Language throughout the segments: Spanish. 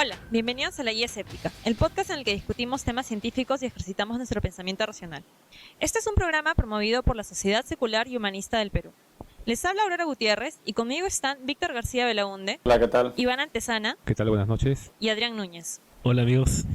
Hola, bienvenidos a La Guía Escéptica, el podcast en el que discutimos temas científicos y ejercitamos nuestro pensamiento racional. Este es un programa promovido por la Sociedad Secular y Humanista del Perú. Les habla Aurora Gutiérrez y conmigo están Víctor García Belaunde. Hola, ¿qué tal? Iván Antesana. ¿Qué tal? Buenas noches. Y Adrián Núñez. Hola amigos.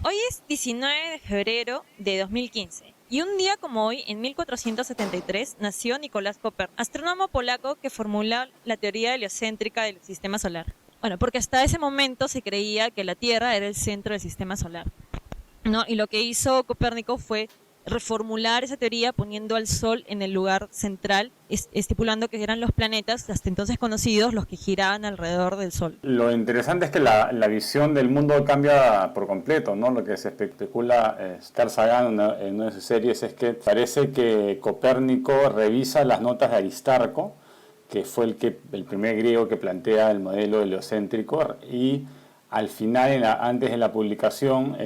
Hoy es 19 de febrero de 2015 y un día como hoy, en 1473, nació Nicolás Copérnico, astrónomo polaco que formuló la teoría heliocéntrica del sistema solar. Bueno, porque hasta ese momento se creía que la Tierra era el centro del sistema solar, ¿no? Y lo que hizo Copérnico fue reformular esa teoría poniendo al Sol en el lugar central, estipulando que eran los planetas hasta entonces conocidos los que giraban alrededor del Sol. Lo interesante es que la visión del mundo cambia por completo, ¿no? Lo que se especula Carl Sagan en una de sus series es que parece que Copérnico revisa las notas de Aristarco, que fue el primer griego que plantea el modelo heliocéntrico, y al final, antes de la publicación,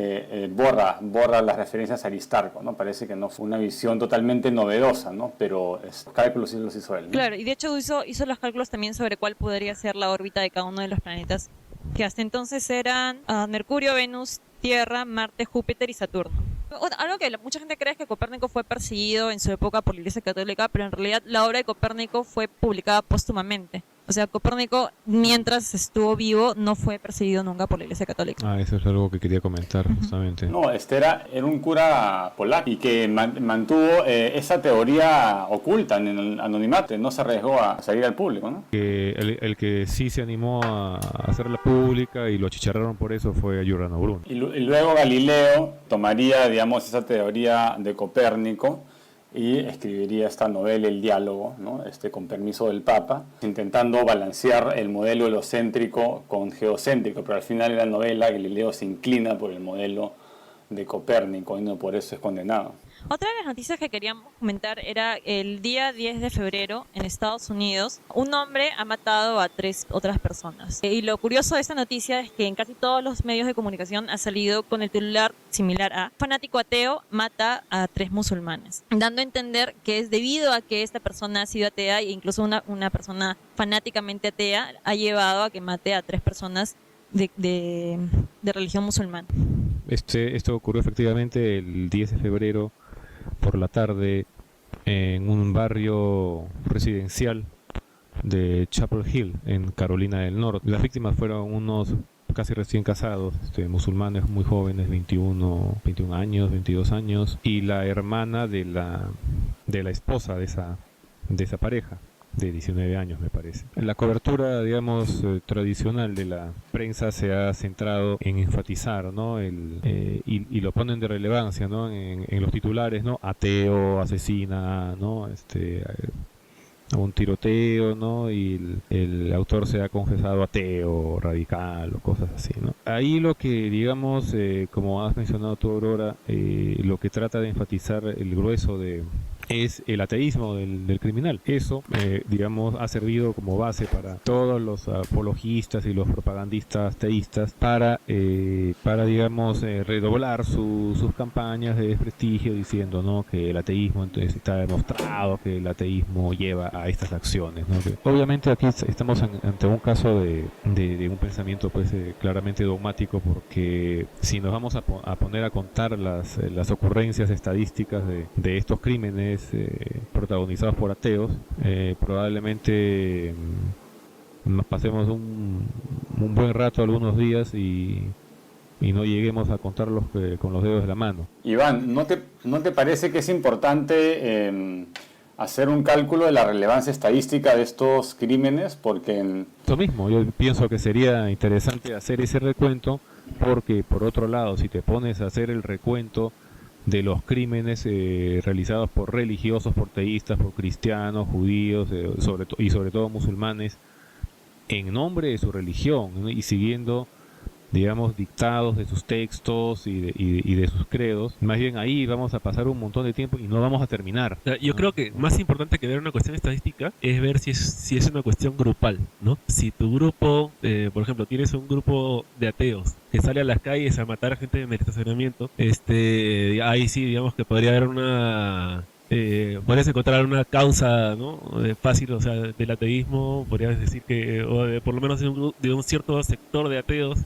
borra las referencias a Aristarco, ¿no? Parece que no fue una visión totalmente novedosa, ¿no? Pero los cálculos sí los hizo él, ¿no? Claro, y de hecho hizo los cálculos también sobre cuál podría ser la órbita de cada uno de los planetas, que hasta entonces eran Mercurio, Venus, Tierra, Marte, Júpiter y Saturno. Algo que mucha gente cree es que Copérnico fue perseguido en su época por la Iglesia Católica, pero en realidad la obra de Copérnico fue publicada póstumamente. O sea, Copérnico, mientras estuvo vivo, no fue perseguido nunca por la Iglesia Católica. Eso es algo que quería comentar justamente. No, era un cura polaco y que mantuvo esa teoría oculta en el anonimato, no se arriesgó a salir al público, ¿no? El que sí se animó a hacerla pública y lo achicharraron por eso fue Giordano Bruno. Y luego Galileo tomaría, digamos, esa teoría de Copérnico y escribiría esta novela, El Diálogo, ¿no? Con permiso del Papa, intentando balancear el modelo helocéntrico con geocéntrico, pero al final de la novela Galileo se inclina por el modelo de Copérnico y no por eso es condenado. Otra de las noticias que queríamos comentar era el día 10 de febrero en Estados Unidos, un hombre ha matado a 3 otras personas. Y lo curioso de esta noticia es que en casi todos los medios de comunicación ha salido con el titular similar a fanático ateo mata a 3 musulmanes, dando a entender que es debido a que esta persona ha sido atea e incluso una persona fanáticamente atea ha llevado a que mate a 3 personas de religión musulmana. Esto ocurrió efectivamente el 10 de febrero por la tarde en un barrio residencial de Chapel Hill, en Carolina del Norte. Las víctimas fueron unos casi recién casados, musulmanes muy jóvenes, 21 años, 22 años, y la hermana de la esposa de esa pareja, de 19 años me parece. La cobertura, digamos, tradicional de la prensa se ha centrado en enfatizar, ¿no? Y lo ponen de relevancia, ¿no? En los titulares, ¿no? Ateo, asesina, ¿no? Un tiroteo, ¿no? Y el autor se ha confesado ateo, radical o cosas así, ¿no? Ahí lo que, digamos, como has mencionado tú, Aurora, lo que trata de enfatizar el grueso es el ateísmo del criminal. Eso, digamos, ha servido como base para todos los apologistas y los propagandistas teístas para digamos, redoblar sus campañas de desprestigio diciendo, ¿no? Que el ateísmo, entonces, está demostrado que el ateísmo lleva a estas acciones, ¿no? Que obviamente aquí estamos ante un caso de un pensamiento pues claramente dogmático, porque si nos vamos a poner a contar las ocurrencias estadísticas de estos crímenes protagonizados por ateos, probablemente pasemos un buen rato, algunos días, y no lleguemos a contarlos con los dedos de la mano. Iván, ¿no te parece que es importante hacer un cálculo de la relevancia estadística de estos crímenes? Porque Lo mismo, yo pienso que sería interesante hacer ese recuento, porque por otro lado, si te pones a hacer el recuento de los crímenes realizados por religiosos, por teístas, por cristianos, judíos, sobre todo musulmanes, en nombre de su religión, ¿no? Y siguiendo, digamos, dictados de sus textos y de sus credos, más bien ahí vamos a pasar un montón de tiempo y no vamos a terminar. Yo creo que más importante que ver una cuestión estadística es ver si es una cuestión grupal, ¿no? Si tu grupo, por ejemplo, tienes un grupo de ateos que sale a las calles a matar a gente de estacionamiento, ahí sí, digamos que podría haber podrías encontrar una causa, ¿no? Fácil, o sea, del ateísmo. Podrías decir que, por lo menos de un cierto sector de ateos,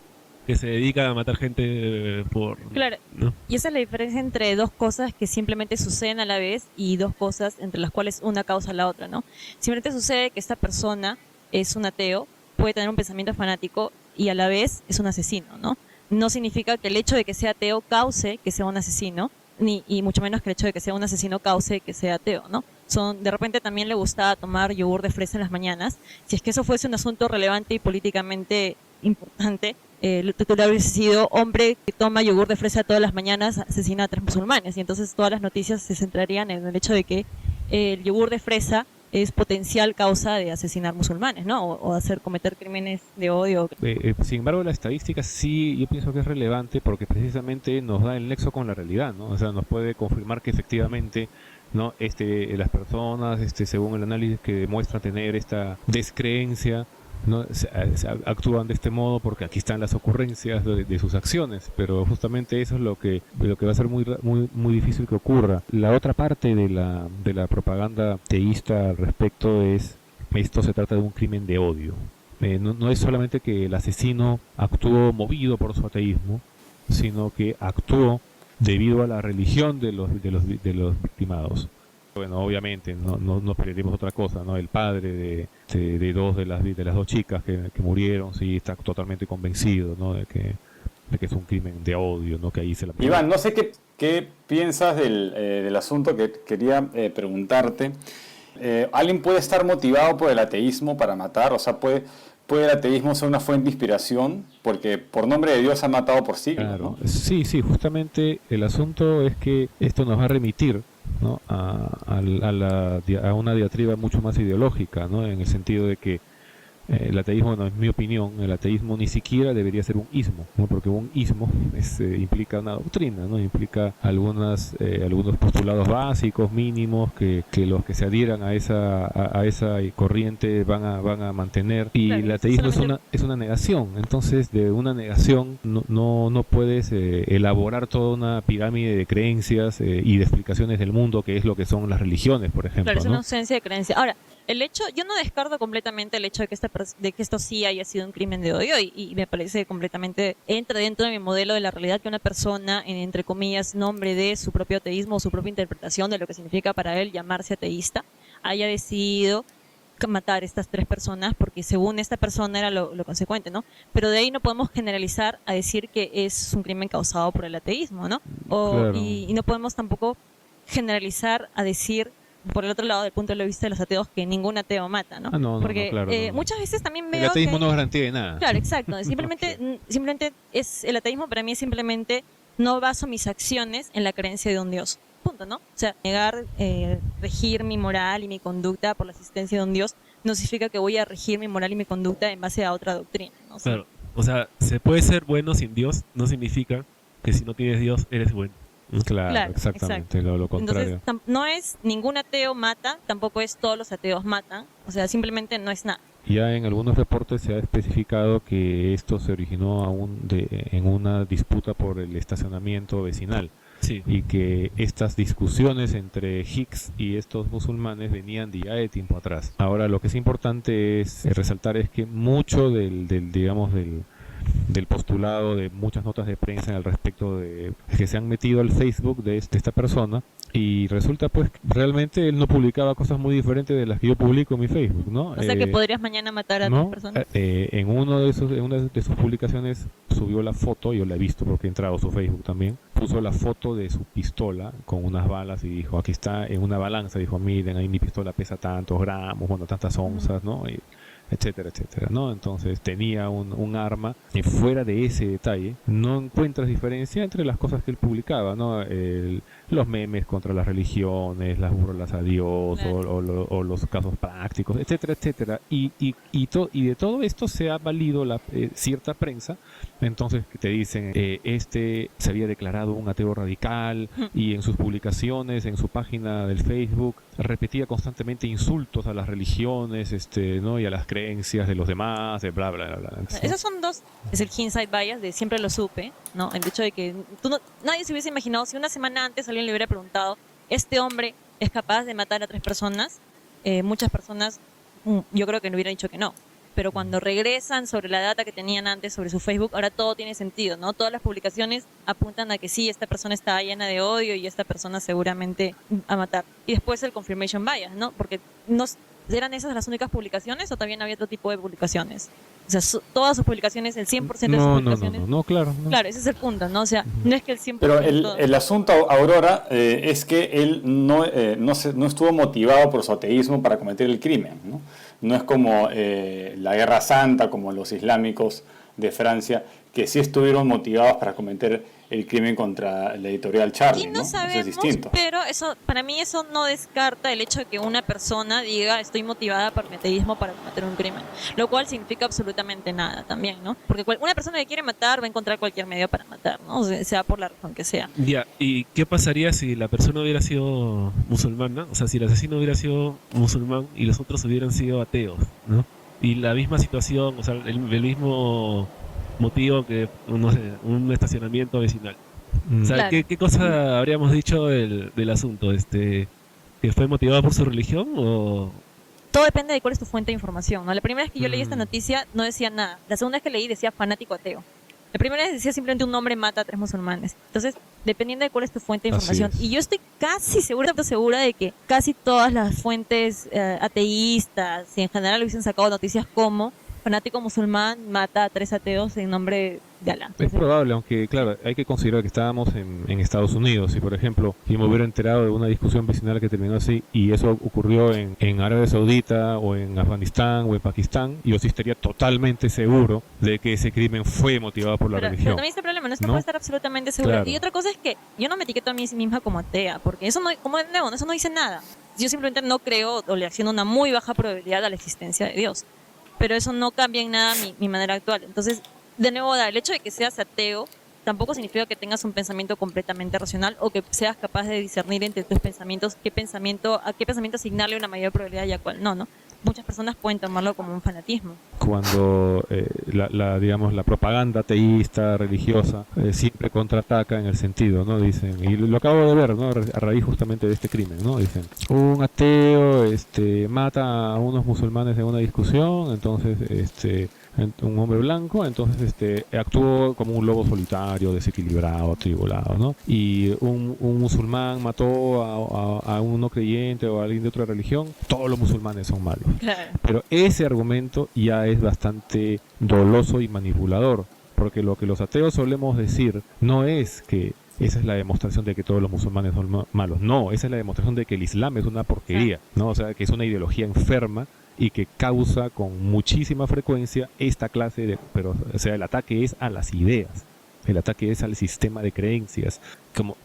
que se dedica a matar gente por... Claro, ¿no? y esa es la diferencia entre dos cosas que simplemente suceden a la vez y dos cosas entre las cuales una causa la otra, ¿no? Simplemente sucede que esta persona es un ateo, puede tener un pensamiento fanático y a la vez es un asesino, ¿no? No significa que el hecho de que sea ateo cause que sea un asesino, y mucho menos que el hecho de que sea un asesino cause que sea ateo, ¿no? De repente también le gustaba tomar yogur de fresa en las mañanas. Si es que eso fuese un asunto relevante y políticamente importante, el titular hubiese sido: hombre que toma yogur de fresa todas las mañanas asesina a 3 musulmanes. Y entonces todas las noticias se centrarían en el hecho de que el yogur de fresa es potencial causa de asesinar musulmanes, ¿no? O hacer cometer crímenes de odio. Sin embargo, la estadística sí, yo pienso que es relevante porque precisamente nos da el nexo con la realidad, ¿no? O sea, nos puede confirmar que efectivamente, ¿no? Las personas, según el análisis que demuestran tener esta descreencia, ¿no? Actúan de este modo porque aquí están las ocurrencias de sus acciones, pero justamente eso es lo que va a ser muy difícil que ocurra. La otra parte de la propaganda teísta al respecto es: esto se trata de un crimen de odio. No es solamente que el asesino actuó movido por su ateísmo, sino que actuó debido a la religión de los victimados. Bueno, obviamente, no esperemos otra cosa, ¿no? El padre de dos de las dos chicas que murieron, sí, está totalmente convencido, ¿no? de que es un crimen de odio, ¿no? Que ahí se la... Iván, no sé qué piensas del asunto que quería preguntarte. ¿Alguien puede estar motivado por el ateísmo para matar? O sea, ¿puede el ateísmo ser una fuente de inspiración? Porque por nombre de Dios ha matado por siglos, Claro, ¿no? sí, justamente el asunto es que esto nos va a remitir, ¿no? a una diatriba mucho más ideológica, ¿no? En el sentido de que el ateísmo, bueno, en mi opinión, el ateísmo ni siquiera debería ser un ismo, ¿no? Porque un ismo implica una doctrina, ¿no? Implica algunos postulados básicos, mínimos, que los que se adhieran a esa corriente van a mantener. Y Claro, el ateísmo solamente... es una negación. Entonces, de una negación no puedes elaborar toda una pirámide de creencias y de explicaciones del mundo, que es lo que son las religiones, por ejemplo, Claro, es ¿no? una ausencia de creencia. Ahora, yo no descarto completamente el hecho de que esto sí haya sido un crimen de odio y me parece completamente, entra dentro de mi modelo de la realidad que una persona, entre comillas, nombre de su propio ateísmo o su propia interpretación de lo que significa para él llamarse ateísta, haya decidido matar a estas 3 personas porque según esta persona era lo consecuente, ¿no? Pero de ahí no podemos generalizar a decir que es un crimen causado por el ateísmo, ¿no? Claro. Y no podemos tampoco generalizar a decir, por el otro lado, del punto de vista de los ateos, que ningún ateo mata, ¿no? Porque claro, muchas veces también veo el ateísmo que... no es garantía de nada. Claro, exacto. Simplemente el ateísmo para mí es simplemente no baso mis acciones en la creencia de un Dios. Punto, ¿no? O sea, regir mi moral y mi conducta por la existencia de un Dios no significa que voy a regir mi moral y mi conducta en base a otra doctrina, ¿no? Claro, o sea, se puede ser bueno sin Dios, no significa que si no tienes Dios eres bueno. Claro, exactamente, lo contrario. Entonces, no es ningún ateo mata, tampoco es todos los ateos matan, o sea, simplemente no es nada. Ya en algunos reportes se ha especificado que esto se originó en una disputa por el estacionamiento vecinal. Sí. Y que estas discusiones entre Hicks y estos musulmanes venían de ya de tiempo atrás. Ahora, lo que es importante es resaltar es que mucho del postulado de muchas notas de prensa al respecto de que se han metido al Facebook de esta persona, y resulta pues realmente él no publicaba cosas muy diferentes de las que yo publico en mi Facebook, ¿no? O sea que podrías mañana matar a 3 personas. En una de sus publicaciones subió la foto, yo la he visto porque he entrado a su Facebook también, puso la foto de su pistola con unas balas y dijo: aquí está en una balanza, dijo, miren, ahí mi pistola pesa tantos gramos, bueno, tantas onzas, ¿no? Y etcétera, etcétera, ¿no? Entonces tenía un arma, y fuera de ese detalle no encuentras diferencia entre las cosas que él publicaba, ¿no? Los memes contra las religiones, las burlas a Dios, claro, o los casos prácticos, etcétera, etcétera, y de todo esto se ha valido cierta prensa. Entonces te dicen, se había declarado un ateo radical, y en sus publicaciones, en su página del Facebook, repetía constantemente insultos a las religiones, ¿no? Y a las creencias de los demás, de bla, bla, bla, bla. Esos son dos, es el hindsight bias de siempre lo supe, ¿no? El hecho de que nadie se hubiese imaginado, si una semana antes alguien le hubiera preguntado, ¿este hombre es capaz de matar a 3 personas? Muchas personas, yo creo que le hubieran dicho que no. pero cuando regresan sobre la data que tenían antes sobre su Facebook, ahora todo tiene sentido, ¿no? Todas las publicaciones apuntan a que sí, esta persona está llena de odio y esta persona seguramente va a matar. Y después el confirmation bias, ¿no? Porque no eran esas las únicas publicaciones o también había otro tipo de publicaciones. O sea, todas sus publicaciones, el 100% de sus publicaciones. No, claro. No. Claro, ese es el punto, ¿no? O sea, no es que el 100%. Pero el asunto, Aurora, es que él no estuvo motivado por su ateísmo para cometer el crimen, ¿no? No es como la Guerra Santa, como los islámicos de Francia, que sí estuvieron motivados para cometer el crimen contra la editorial Charlie, y no sabemos, eso es distinto. Pero para mí eso no descarta el hecho de que una persona diga estoy motivada por mi ateísmo para cometer un crimen, lo cual significa absolutamente nada también, ¿no? Porque una persona que quiere matar va a encontrar cualquier medio para matar, ¿no? O sea por la razón que sea. Ya, ¿y qué pasaría si la persona hubiera sido musulmana? O sea, si el asesino hubiera sido musulmán y los otros hubieran sido ateos, ¿no? Y la misma situación, o sea, el mismo motivo que, no sé, un estacionamiento vecinal. O sea, Claro. ¿qué cosa habríamos dicho del asunto? ¿Que fue motivado por su religión o...? Todo depende de cuál es tu fuente de información, ¿no? La primera vez que yo leí esta noticia no decía nada. La segunda vez que leí decía fanático ateo. La primera vez decía simplemente un hombre mata a 3 musulmanes. Entonces, dependiendo de cuál es tu fuente de Así información. es. Y yo estoy casi segura de que casi todas las fuentes ateístas y en general hubiesen sacado noticias como fanático musulmán mata a 3 ateos en nombre de Alá. Es probable, aunque claro, hay que considerar que estábamos en Estados Unidos y por ejemplo, si me hubiera enterado de una discusión vecinal que terminó así y eso ocurrió en Arabia Saudita o en Afganistán o en Pakistán, yo sí estaría totalmente seguro de que ese crimen fue motivado por la pero religión. también está el problema, no es que ¿No? puedo estar absolutamente segura. Claro. Y otra cosa es que yo no me etiqueto a mí misma como atea, porque eso no, como de nuevo, eso no dice nada. Yo simplemente no creo o le acciono una muy baja probabilidad a la existencia de Dios. Pero eso no cambia en nada mi manera actual. Entonces, de nuevo, el hecho de que seas ateo tampoco significa que tengas un pensamiento completamente racional o que seas capaz de discernir entre tus pensamientos a qué pensamiento asignarle una mayor probabilidad y a cuál no. Muchas personas pueden tomarlo como un fanatismo. Cuando digamos la propaganda ateísta religiosa siempre contraataca en el sentido, ¿no? Dicen, y lo acabo de ver, ¿no? A raíz justamente de este crimen, ¿no? Dicen, un ateo mata a unos musulmanes en una discusión, entonces un hombre blanco, entonces actuó como un lobo solitario, desequilibrado, atribulado, ¿no? Y un musulmán mató a un no creyente o a alguien de otra religión, todos los musulmanes son malos. Claro. Pero ese argumento ya es bastante doloso y manipulador, porque lo que los ateos solemos decir no es que esa es la demostración de que todos los musulmanes son malos, no, esa es la demostración de que el Islam es una porquería, ¿no? O sea, que es una ideología enferma y que causa con muchísima frecuencia esta clase o sea, el ataque es a las ideas, el ataque es al sistema de creencias,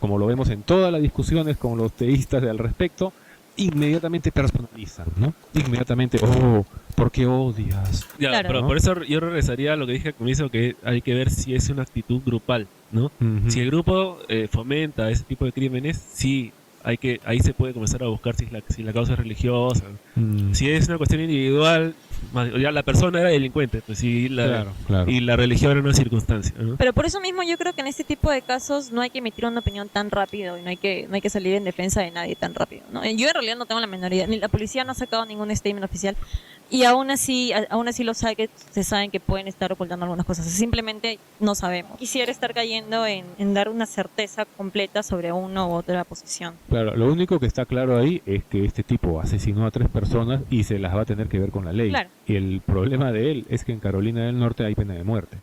como lo vemos en todas las discusiones con los teístas al respecto, inmediatamente personalizan, ¿no? Inmediatamente, ¿por qué odias? Ya, Claro. pero ¿no? por eso yo regresaría a lo que dije al comienzo, que hay que ver si es una actitud grupal, ¿no? Ujú. Si el grupo fomenta ese tipo de crímenes, sí, ahí se puede comenzar a buscar si la causa es religiosa. Mm. Si es una cuestión individual, ya la persona era delincuente, pues sí, Claro. y la religión era una circunstancia, ¿no? Pero por eso mismo yo creo que en este tipo de casos no hay que emitir una opinión tan rápido y no hay que salir en defensa de nadie tan rápido, ¿no? Yo en realidad no tengo la menor idea, ni la policía no ha sacado ningún statement oficial y aún así los hackers se saben que pueden estar ocultando algunas cosas, simplemente no sabemos. Quisiera estar cayendo en dar una certeza completa sobre una u otra posición. Claro, lo único que está claro ahí es que este tipo asesinó a 3 personas y se las va a tener que ver con la ley. Claro. Y el problema de él es que en Carolina del Norte hay pena de muerte.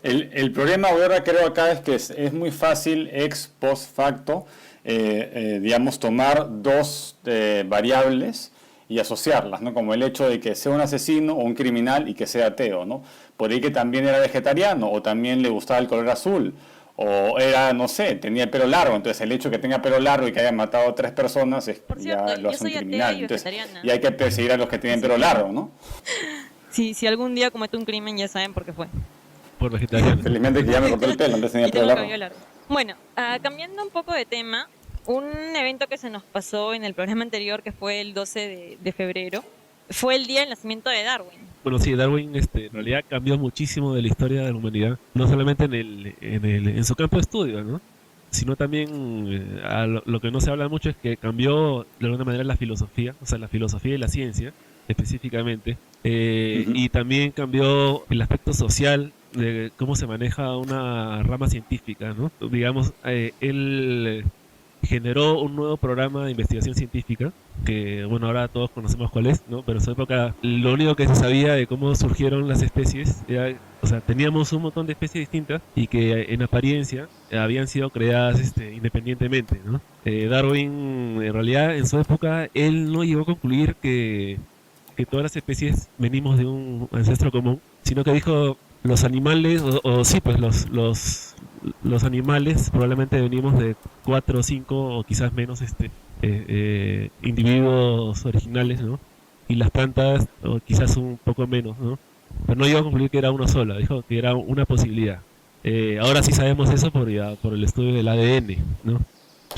El problema ahora creo acá es que es muy fácil ex post facto, digamos, tomar dos variables y asociarlas, ¿no? Como el hecho de que sea un asesino o un criminal y que sea ateo, ¿no? Por ahí que también era vegetariano o también le gustaba el color azul o era, no sé, tenía el pelo largo, entonces el hecho de que tenga pelo largo y que haya matado a 3 personas Por ya cierto, lo yo hace un soy atea criminal. y Entonces, vegetariana. y hay que perseguir a los que tienen pelo largo, ¿no? Si algún día cometo un crimen ya saben por qué fue. Por vegetariano. Felizmente que ya me cortó el pelo, antes tenía Y pelo tengo largo. cabello largo. Bueno, cambiando un poco de tema, un evento que se nos pasó en el programa anterior, que fue el 12 de febrero, fue el día del nacimiento de Darwin. Bueno, sí, Darwin en realidad cambió muchísimo de la historia de la humanidad, no solamente en su campo de estudio, ¿no? Sino también lo que no se habla mucho es que cambió de alguna manera la filosofía, o sea, la filosofía y la ciencia, específicamente. Y también cambió el aspecto social de cómo se maneja una rama científica, ¿no? Digamos, él generó un nuevo programa de investigación científica, que bueno, ahora todos conocemos cuál es, ¿no? Pero en su época lo único que se sabía de cómo surgieron las especies era, o sea, teníamos un montón de especies distintas y que en apariencia habían sido creadas independientemente, ¿no? Darwin, en realidad, en su época, él no llegó a concluir que todas las especies venimos de un ancestro común, sino que dijo los animales, o sí, pues los animales probablemente venimos de 4 o 5 o quizás menos individuos originales, ¿no? Y las plantas o quizás un poco menos, ¿no? Pero no llegó a concluir que era uno solo, dijo que era una posibilidad. Ahora sí sabemos eso por el estudio del ADN, ¿no?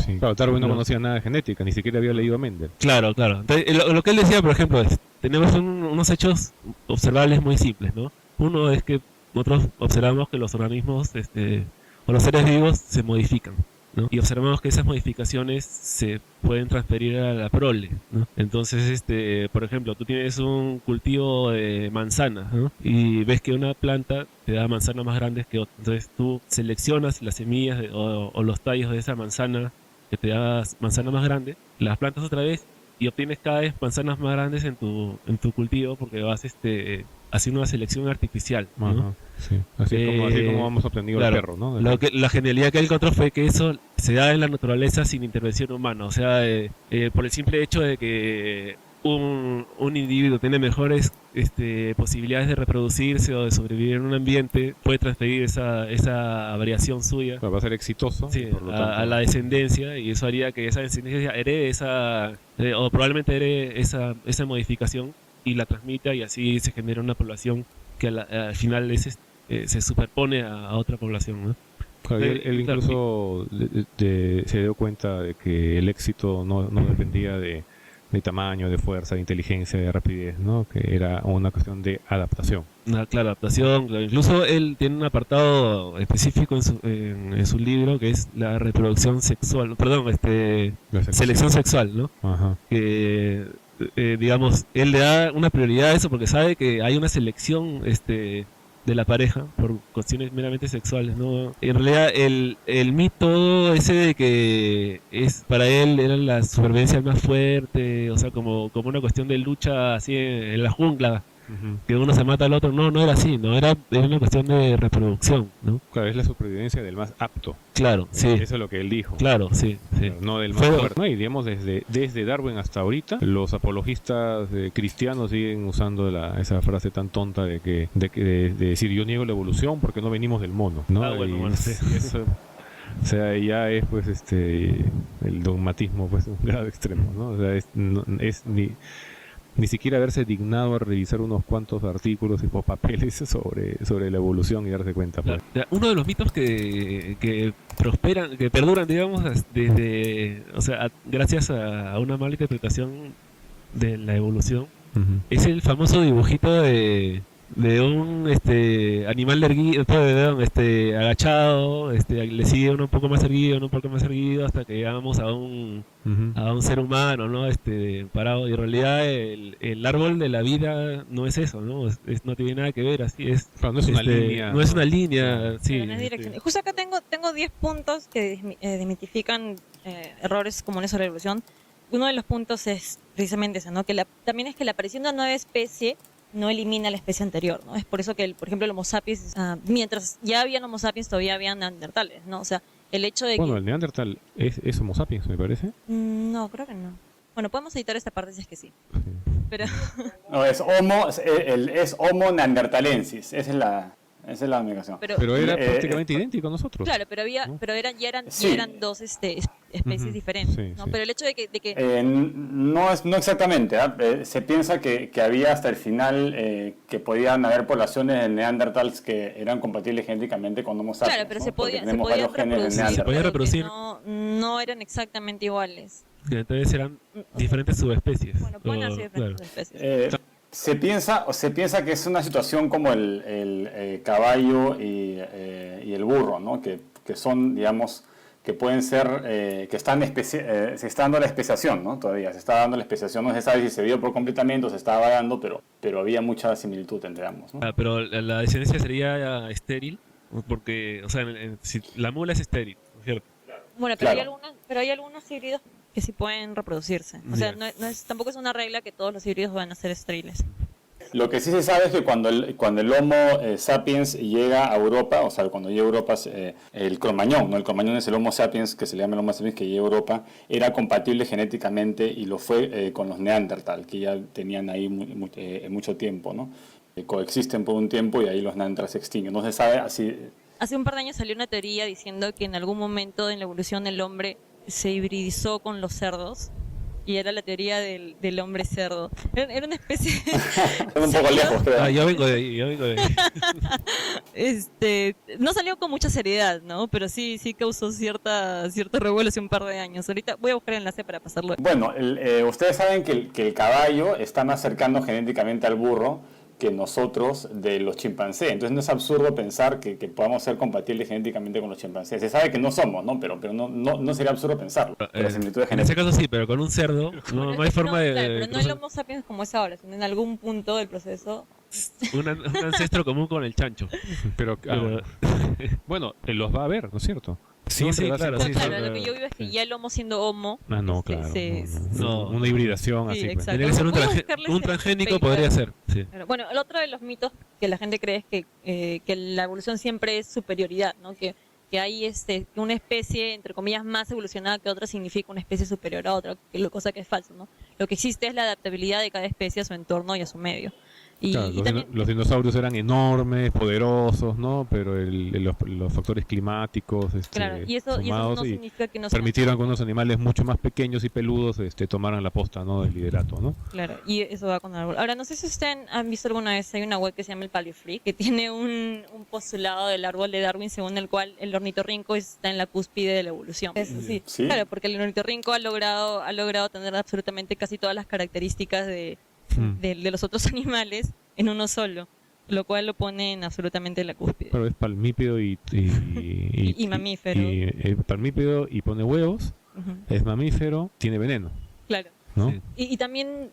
Sí. Claro, Darwin no conocía nada de genética, ni siquiera había leído a Mendel. Claro, claro. Entonces, lo que él decía, por ejemplo, es, tenemos unos hechos observables muy simples, ¿no? Uno es que nosotros observamos que los organismos o los seres vivos se modifican, ¿no? Y observamos que esas modificaciones se pueden transferir a la prole, ¿no? Entonces, por ejemplo, tú tienes un cultivo de manzanas, ¿no? Y ves que una planta te da manzanas más grandes que otra. Entonces tú seleccionas las semillas o los tallos de esa manzana que te da manzana más grande, las plantas otra vez y obtienes cada vez manzanas más grandes en tu cultivo porque vas haciendo una selección artificial, ¿no? Ajá, sí. Así como vamos obteniendo claro, el perro, ¿no? La genialidad que él encontró fue que eso se da en la naturaleza sin intervención humana, o sea, por el simple hecho de que un individuo tiene mejores posibilidades de reproducirse o de sobrevivir en un ambiente, puede transferir esa variación suya, va a ser exitoso, sí, por lo tanto, a la descendencia, y eso haría que esa descendencia herede o probablemente herede esa modificación y la transmita, y así se genera una población que al final se superpone a otra población, ¿no? Claro, él incluso se dio cuenta de que el éxito no dependía de tamaño, de fuerza, de inteligencia, de rapidez, ¿no? Que era una cuestión de adaptación. Una clara adaptación, claro. Incluso él tiene un apartado específico en su libro que es la reproducción sexual, perdón, selección sexual, ¿no? Ajá. Que digamos, él le da una prioridad a eso porque sabe que hay una selección de la pareja por cuestiones meramente sexuales, ¿no? En realidad el mito ese de que para él era la supervivencia más fuerte, o sea, como una cuestión de lucha así en la jungla, que uno se mata al otro, no era así, no era una cuestión de reproducción, ¿no? Claro, es la supervivencia del más apto. Claro, sí. Eso es lo que él dijo. Claro, sí. Claro, no del más fuerte. ¿No? Y digamos, desde Darwin hasta ahorita, los apologistas cristianos siguen usando esa frase tan tonta de decir yo niego la evolución porque no venimos del mono, ¿no? Bueno, sí. Eso, o sea, ya es pues el dogmatismo pues un grado extremo, ¿no? O sea, es ni siquiera haberse dignado a revisar unos cuantos artículos y papeles sobre la evolución y darse cuenta. Pues. Uno de los mitos que prosperan, que perduran, digamos, o sea, gracias a una mala interpretación de la evolución, es el famoso dibujito de un animal erguido, agachado, le sigue uno un poco más erguido, hasta que llegamos a un ser humano, ¿no? Parado. Y en realidad el árbol de la vida no es eso, ¿no? No tiene nada que ver, así es. Claro, no es una línea. No es una línea, sí. Pero no es dirección. Justo acá tengo 10 puntos que desmitifican errores comunes sobre la evolución. Uno de los puntos es precisamente eso, ¿no? También es que la aparición de una nueva especie no elimina la especie anterior, ¿no? Es por eso que, por ejemplo, el Homo sapiens, mientras ya habían Homo sapiens, todavía habían neandertales, ¿no? O sea, el hecho de el Neandertal es Homo sapiens, me parece. No, creo que no. Bueno, podemos editar esta parte si es que sí. Pero... No, es Homo neanderthalensis, esa es la unificación. Pero era prácticamente idéntico a nosotros. Claro, pero ya eran dos especies diferentes, sí, ¿no? sí. Pero el hecho de que no exactamente. Se piensa que había hasta el final que podían haber poblaciones de neandertals que eran compatibles genéticamente con Homo sapiens. claro, pero ¿no? se Porque podían tenemos varios genes de reproducir, Neandertal. Se podía reproducir. no eran exactamente iguales. Que entonces eran diferentes subespecies. Bueno, pueden ser diferentes especies. Se piensa que es una situación como el caballo y el burro, ¿no? Que son, digamos, que pueden ser, que están se está dando la especiación, ¿no? Todavía se está dando la especiación, no se sabe si se dio por completamente o se estaba dando, pero había mucha similitud entre ambos, ¿no? Pero la descendencia sería estéril, porque, o sea, si la mula es estéril, ¿no es cierto? Bueno, pero, Claro. hay algunos híbridos que sí pueden reproducirse. O sea, Ya. tampoco es una regla que todos los híbridos van a ser estériles. Lo que sí se sabe es que cuando el Homo sapiens llega a Europa, o sea, cuando llega a Europa, el Cromañón, ¿no? El Cromañón es el Homo sapiens, que se le llama el Homo sapiens, que llega a Europa, era compatible genéticamente y lo fue con los Neandertal, que ya tenían ahí mucho tiempo, ¿no? Coexisten por un tiempo y ahí los Neandertal se extinguen. No se sabe así. Hace un par de años salió una teoría diciendo que en algún momento en la evolución el hombre se hibridizó con los cerdos. Y era la teoría del hombre cerdo. Era una especie... Están un poco lejos, creo. Yo vengo de ahí, yo vengo de ahí. No salió con mucha seriedad, ¿no? Pero sí causó cierto revuelo hace un par de años. Ahorita voy a buscar el enlace para pasarlo. Bueno, ustedes saben que el caballo está más cercano genéticamente al burro que nosotros de los chimpancés. Entonces no es absurdo pensar que podamos ser compatibles genéticamente con los chimpancés. Se sabe que no somos, ¿no? Pero no sería absurdo pensarlo. Por las similitudes En ese genéticas. caso sí, pero con un cerdo no hay forma de... Claro, pero no el cruzar Homo sapiens como es ahora, sino en algún punto del proceso. un ancestro común con el chancho. Pero, Pero- bueno, los va a haber, ¿no es cierto? Sí, va a claro, ser sí, Claro, posible. lo que yo vivo es que ya el Homo siendo Homo. Ah, no, este, claro. No. Una hibridación Sí, así. Pues. exacto. Tiene que ser Voy a buscarles un el transgénico, paper. podría ser. Sí. Claro. Bueno, el otro de los mitos que la gente cree es que la evolución siempre es superioridad, ¿no? Que hay que una especie, entre comillas, más evolucionada que otra significa una especie superior a otra, cosa que es falso, ¿no? Lo que existe es la adaptabilidad de cada especie a su entorno y a su medio. Y, Claro, y también, los dinosaurios eran enormes, poderosos, ¿no? Pero los factores climáticos claro, y eso sumados no y significa que no sean... permitieron que unos animales mucho más pequeños y peludos tomaran la posta, ¿no? Del liderato, ¿no? Claro, y eso va con el árbol. Ahora, no sé si ustedes han visto alguna vez, hay una web que se llama el Paleofreak, que tiene un postulado del árbol de Darwin según el cual el ornitorrinco está en la cúspide de la evolución. Es así. Sí. Claro, porque el ornitorrinco ha logrado tener absolutamente casi todas las características de los otros animales en uno solo, lo cual lo pone en absolutamente la cúspide. Pero es palmípedo y Y mamífero. Palmípedo y pone huevos, Ujú, es mamífero, tiene veneno, claro. ¿no? Sí. Y también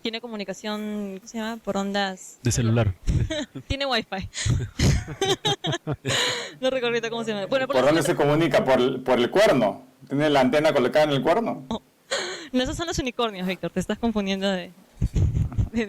tiene comunicación, ¿cómo se llama? Por ondas... De celular. Tiene wifi. No recuerdo ahorita cómo se llama. Bueno, ¿Por dónde se comunica? ¿Por el cuerno? ¿Tiene la antena colocada en el cuerno? No, esos son los unicornios, Víctor. Te estás confundiendo de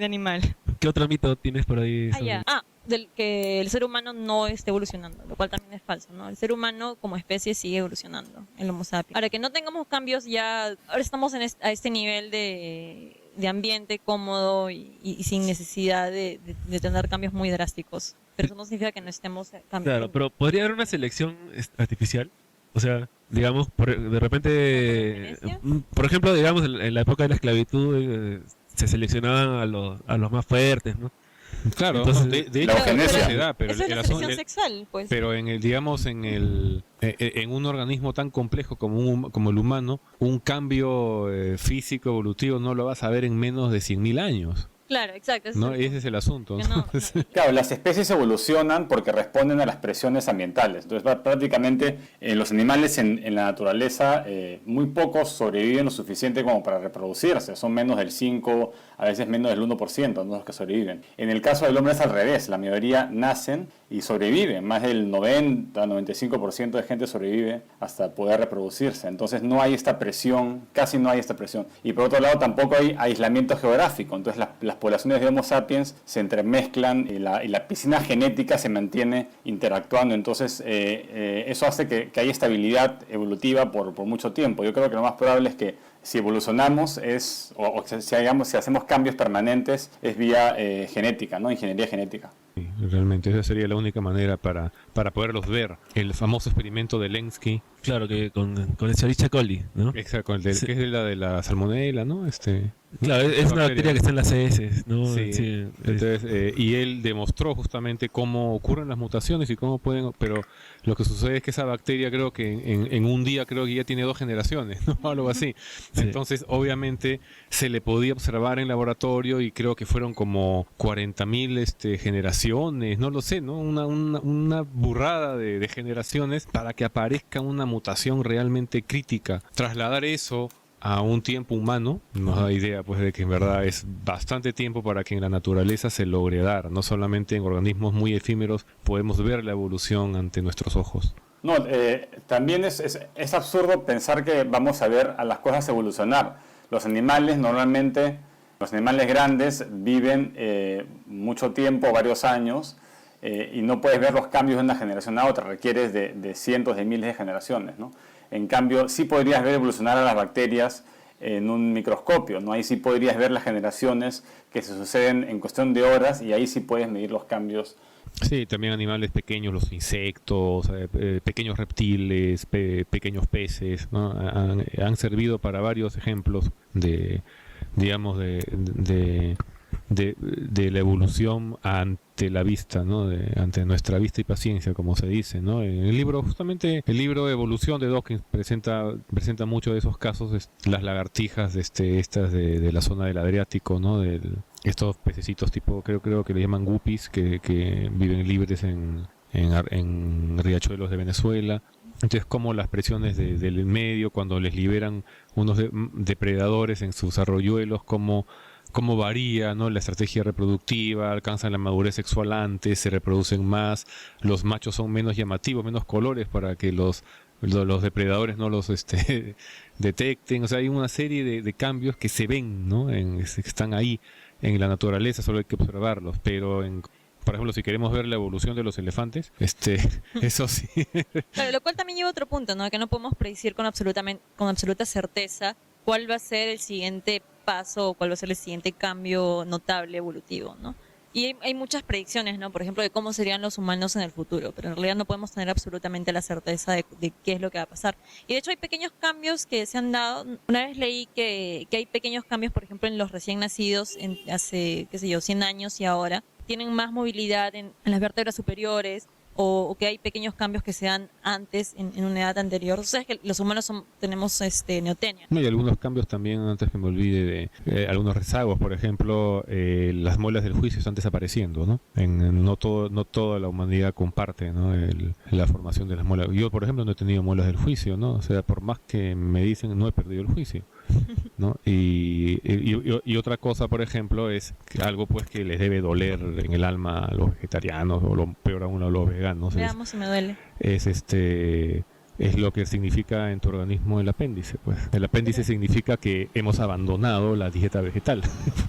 animal. ¿Qué otro mito tienes por ahí? Ah, sobre- ya. Del que el ser humano no esté evolucionando, lo cual también es falso, ¿no? El ser humano como especie sigue evolucionando, el Homo sapiens. Ahora, que no tengamos cambios ya... Ahora estamos a este nivel de ambiente cómodo y sin necesidad de tener cambios muy drásticos. Pero eso no significa que no estemos cambiando. Claro, pero podría haber una selección artificial. O sea, digamos, de repente, ¿Referencia? por ejemplo, digamos, en la época de la esclavitud se seleccionaban a los más fuertes, ¿no? Claro, Entonces, de la hecho eugenesia. se da, pero Eso es el la asunto- selección sexual, pues. pero en el, digamos, en un organismo tan complejo como el humano, un cambio físico evolutivo no lo vas a ver en menos de 100.000 años, Claro, exacto. ¿no? Ese es el asunto. Que no, Claro, las especies evolucionan porque responden a las presiones ambientales. Entonces, prácticamente los animales en la naturaleza, muy pocos sobreviven lo suficiente como para reproducirse. Son menos del 5, a veces menos del 1%, ¿no? Los que sobreviven. En el caso del hombre es al revés. La mayoría nacen y sobreviven. Más del 90-95% de gente sobrevive hasta poder reproducirse. Entonces, no hay esta presión, casi no hay esta presión. Y por otro lado, tampoco hay aislamiento geográfico. Entonces, las poblaciones de Homo sapiens se entremezclan y la piscina genética se mantiene interactuando. Entonces, eso hace que haya estabilidad evolutiva por mucho tiempo. Yo creo que lo más probable es que si evolucionamos si hacemos cambios permanentes es vía genética, ¿no? Ingeniería genética. Sí, realmente esa sería la única manera para poderlos ver. El famoso experimento de Lenski, Claro, que con el Escherichia coli, ¿no? exacto, Sí. que es la de la salmonela, ¿no? Claro, es una bacteria. bacteria que está en las heces, ¿no? Sí, entonces, y él demostró justamente cómo ocurren las mutaciones y cómo pueden, pero lo que sucede es que esa bacteria creo que en un día creo que ya tiene 2 generaciones, ¿no? Algo así. Sí. Entonces, obviamente, se le podía observar en laboratorio y creo que fueron como 40.000 generaciones, no lo sé, ¿no? Una burrada de generaciones para que aparezca una mutación realmente crítica. Trasladar eso a un tiempo humano nos da idea pues de que en verdad es bastante tiempo para que en la naturaleza se logre dar. No solamente en organismos muy efímeros podemos ver la evolución ante nuestros ojos. No, también es absurdo pensar que vamos a ver a las cosas evolucionar. Los animales normalmente, los animales grandes viven mucho tiempo, varios años, y no puedes ver los cambios de una generación a otra, requieres de cientos de miles de generaciones, ¿no? En cambio, sí podrías ver evolucionar a las bacterias en un microscopio, ¿no? Ahí sí podrías ver las generaciones que se suceden en cuestión de horas y ahí sí puedes medir los cambios. Sí, también animales pequeños, los insectos, pequeños reptiles, pequeños peces, ¿no? Han servido para varios ejemplos de, digamos, de la evolución ante la vista, ¿no? Ante nuestra vista y paciencia, como se dice, ¿no? En el libro, justamente, el libro Evolución de Dawkins presenta muchos de esos casos, las lagartijas estas de la zona del Adriático, ¿no? Estos pececitos tipo, creo que le llaman guppies, que viven libres en riachuelos de Venezuela. Entonces, como las presiones del medio, cuando les liberan unos depredadores en sus arroyuelos, cómo varía, ¿no? La estrategia reproductiva, alcanzan la madurez sexual antes, se reproducen más, los machos son menos llamativos, menos colores para que los depredadores no los detecten. O sea, hay una serie de cambios que se ven, ¿no? Que están ahí en la naturaleza, solo hay que observarlos. Pero, por ejemplo, si queremos ver la evolución de los elefantes, eso sí. Claro, lo cual también lleva a otro punto, ¿no? Que no podemos predecir con absoluta certeza cuál va a ser el siguiente paso o cuál va a ser el siguiente cambio notable evolutivo, ¿no? Y hay muchas predicciones, ¿no? Por ejemplo, de cómo serían los humanos en el futuro, pero en realidad no podemos tener absolutamente la certeza de qué es lo que va a pasar. Y de hecho hay pequeños cambios que se han dado. Una vez leí que hay pequeños cambios, por ejemplo, en los recién nacidos hace, 100 años y ahora. Tienen más movilidad en las vértebras superiores, o que hay pequeños cambios que se dan antes, en una edad anterior. O sea, es que los humanos tenemos neotenia. No, y algunos cambios también, antes que me olvide, de algunos rezagos. Por ejemplo, las muelas del juicio están desapareciendo, ¿no? No toda la humanidad comparte, ¿no? La formación de las muelas. Yo, por ejemplo, no he tenido muelas del juicio, ¿no? O sea, por más que me dicen, no he perdido el juicio, ¿no? Y otra cosa, por ejemplo, es que algo pues que les debe doler en el alma a los vegetarianos, o peor aún a los veganos. Veamos si me duele. Es lo que significa en tu organismo el apéndice, pues. El apéndice significa que hemos abandonado la dieta vegetal,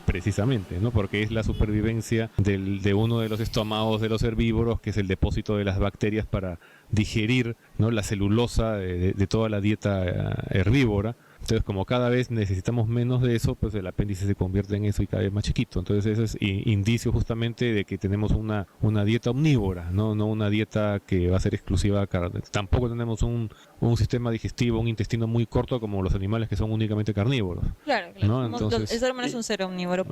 precisamente, ¿no? Porque es la supervivencia de uno de los estómagos de los herbívoros, que es el depósito de las bacterias para digerir, ¿no? La celulosa de toda la dieta herbívora. Entonces, como cada vez necesitamos menos de eso, pues el apéndice se convierte en eso y cada vez más chiquito. Entonces, eso es indicio justamente de que tenemos una dieta omnívora, no una dieta que va a ser exclusiva a carne. Tampoco tenemos un sistema digestivo, un intestino muy corto como los animales que son únicamente carnívoros. Claro. ¿No? Entonces, el ser humano es un ser omnívoro.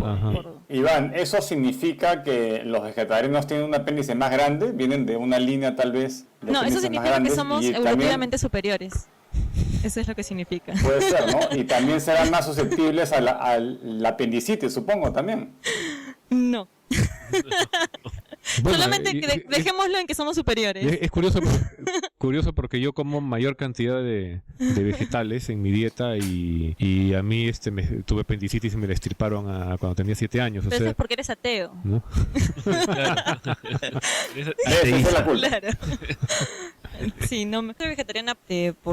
Iván, ¿eso significa que los vegetarianos tienen un apéndice más grande? ¿Vienen de una línea tal vez de No, eso apéndices más significa que grandes? somos Y evolutivamente superiores. Eso es lo que significa. Puede ser, ¿no? Y también serán más susceptibles a la apendicitis, supongo, también. No. bueno, Solamente dejémoslo en que somos superiores. Es curioso porque yo como mayor cantidad de vegetales en mi dieta y a mí tuve apendicitis y me la extirparon cuando tenía 7 años. Pero eso es porque eres ateo. ¿No? Esa es la culpa. Claro. Sí, no, me soy vegetariana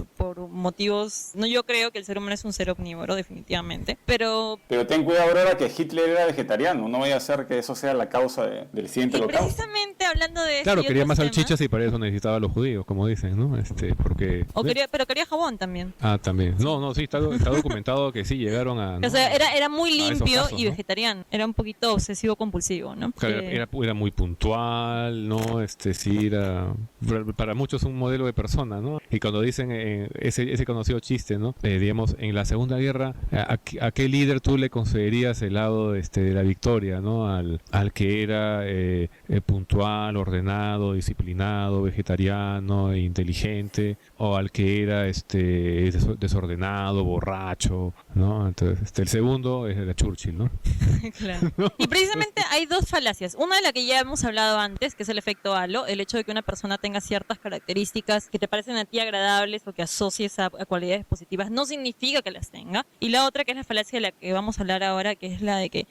por motivos. No, yo creo que el ser humano es un ser omnívoro, definitivamente. Pero ten cuidado, Aurora, que Hitler era vegetariano. No vaya a ser que eso sea la causa del siguiente holocausto. Precisamente hablando de claro, eso. quería más salchichas y para eso necesitaba a los judíos, como dicen, ¿no? Porque. Pero quería jabón también. Ah, también. No, sí, está documentado que sí llegaron a. ¿no? O sea, era muy limpio casos, y ¿no? vegetariano. Era un poquito obsesivo compulsivo, ¿no? Claro, era muy puntual, ¿no? Sí, era para muchos un modelo de persona, ¿no? Y cuando dicen ese conocido chiste, ¿no? Digamos, en la Segunda Guerra, ¿a qué líder tú le concederías el lado de la victoria, ¿no? Al que era puntual, ordenado, disciplinado, vegetariano inteligente, o al que era desordenado, borracho, ¿no? Entonces, el segundo era Churchill, ¿no? Claro. Y precisamente hay dos falacias. Una de la que ya hemos hablado antes, que es el efecto halo, el hecho de que una persona tenga ciertas características que te parecen a ti agradables o que asocies a cualidades positivas, no significa que las tenga. Y la otra, que es la falacia de la que vamos a hablar ahora, que es la de que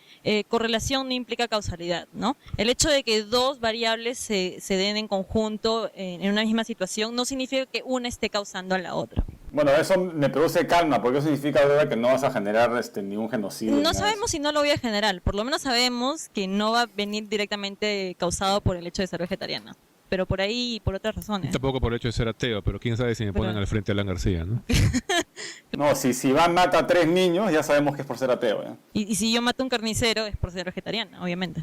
correlación no implica causalidad, ¿no? El hecho de que dos variables se den en conjunto en una misma situación no significa que una esté causando a la otra. Bueno, eso me produce calma, porque eso significa, ¿verdad?, que no vas a generar ningún genocidio. No sabemos si no lo voy a generar, por lo menos sabemos que no va a venir directamente causado por el hecho de ser vegetariana, pero por ahí y por otras razones. Tampoco por el hecho de ser ateo, pero quién sabe si me ponen al frente a Alan García, ¿no? No, si Iván mata a 3 niños, ya sabemos que es por ser ateo, ¿eh? Y si yo mato a un carnicero es por ser vegetariana, obviamente.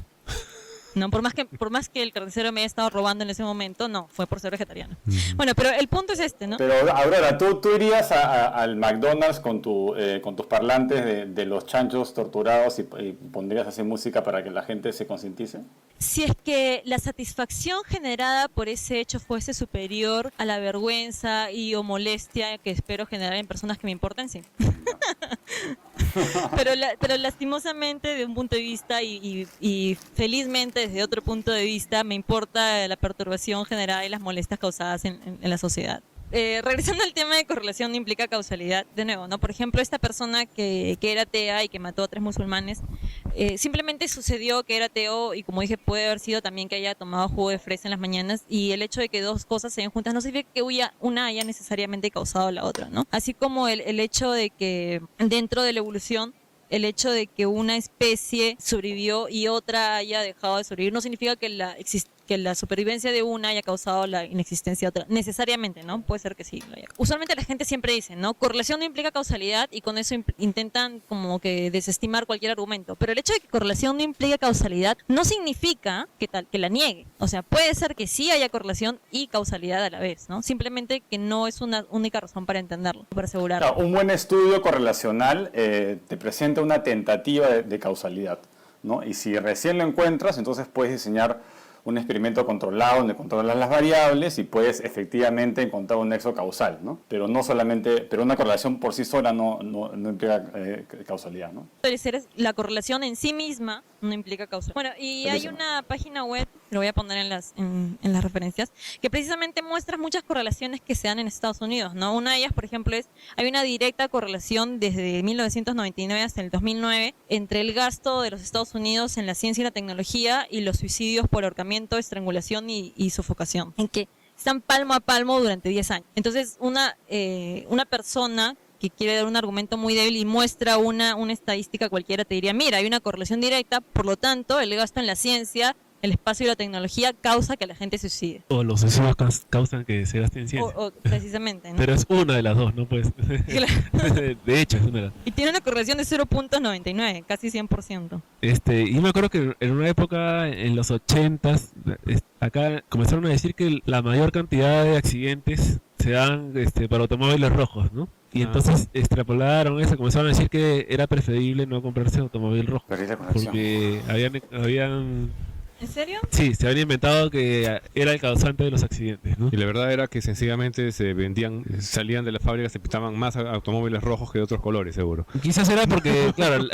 No, por más que el carnicero me haya estado robando en ese momento, no, fue por ser vegetariano. Bueno, pero el punto es ¿no? Pero, Aurora, ¿tú irías al McDonald's con tus parlantes de los chanchos torturados y pondrías así música para que la gente se concientice? Si es que la satisfacción generada por ese hecho fuese superior a la vergüenza o molestia que espero generar en personas que me importan, sí. Pero lastimosamente, de un punto de vista y felizmente desde otro punto de vista, me importa la perturbación generada y las molestias causadas en la sociedad. Regresando al tema de correlación no implica causalidad, de nuevo, ¿no? Por ejemplo, esta persona que era atea y que mató a 3 musulmanes, simplemente sucedió que era ateo y, como dije, puede haber sido también que haya tomado jugo de fresa en las mañanas, y el hecho de que dos cosas se den juntas no significa que una haya necesariamente causado la otra, ¿no? Así como el hecho de que dentro de la evolución, el hecho de que una especie sobrevivió y otra haya dejado de sobrevivir no significa que la supervivencia de una haya causado la inexistencia de otra, necesariamente, ¿no? Puede ser que sí lo haya. Usualmente la gente siempre dice, ¿no? Correlación no implica causalidad, y con eso intentan como que desestimar cualquier argumento. Pero el hecho de que correlación no implica causalidad no significa que la niegue. O sea, puede ser que sí haya correlación y causalidad a la vez, ¿no? Simplemente que no es una única razón para entenderlo, para asegurarlo. Claro, un buen estudio correlacional te presenta una tentativa de causalidad, ¿no? Y si recién lo encuentras, entonces puedes diseñar un experimento controlado donde controlas las variables y puedes efectivamente encontrar un nexo causal, ¿no? Pero una correlación por sí sola no implica causalidad, ¿no? La correlación en sí misma no implica causalidad. Bueno, y hay una página web, lo voy a poner en las referencias, que precisamente muestra muchas correlaciones que se dan en Estados Unidos, ¿no? Una de ellas, por ejemplo, hay una directa correlación desde 1999 hasta el 2009 entre el gasto de los Estados Unidos en la ciencia y la tecnología y los suicidios por ahorcamiento, estrangulación y sofocación, en que están palmo a palmo durante 10 años. Entonces, una persona que quiere dar un argumento muy débil y muestra una estadística cualquiera, te diría, mira, hay una correlación directa, por lo tanto, el gasto en la ciencia, el espacio y la tecnología causa que la gente se suicide. O los suicidios causan que se gaste en ciencia. Precisamente, ¿no? Pero es una de las dos, ¿no? Pues, de hecho, es una de las dos. Y tiene una correlación de 0.99, casi 100%. Y me acuerdo que en una época, en los 80s, acá comenzaron a decir que la mayor cantidad de accidentes se dan para automóviles rojos, ¿no? Y entonces extrapolaron eso, comenzaron a decir que era preferible no comprarse automóvil rojo. Porque habían ¿En serio? Sí, se habían inventado que era el causante de los accidentes, ¿no? Y la verdad era que sencillamente salían de las fábricas, se pintaban más automóviles rojos que de otros colores, seguro. Quizás era porque, claro,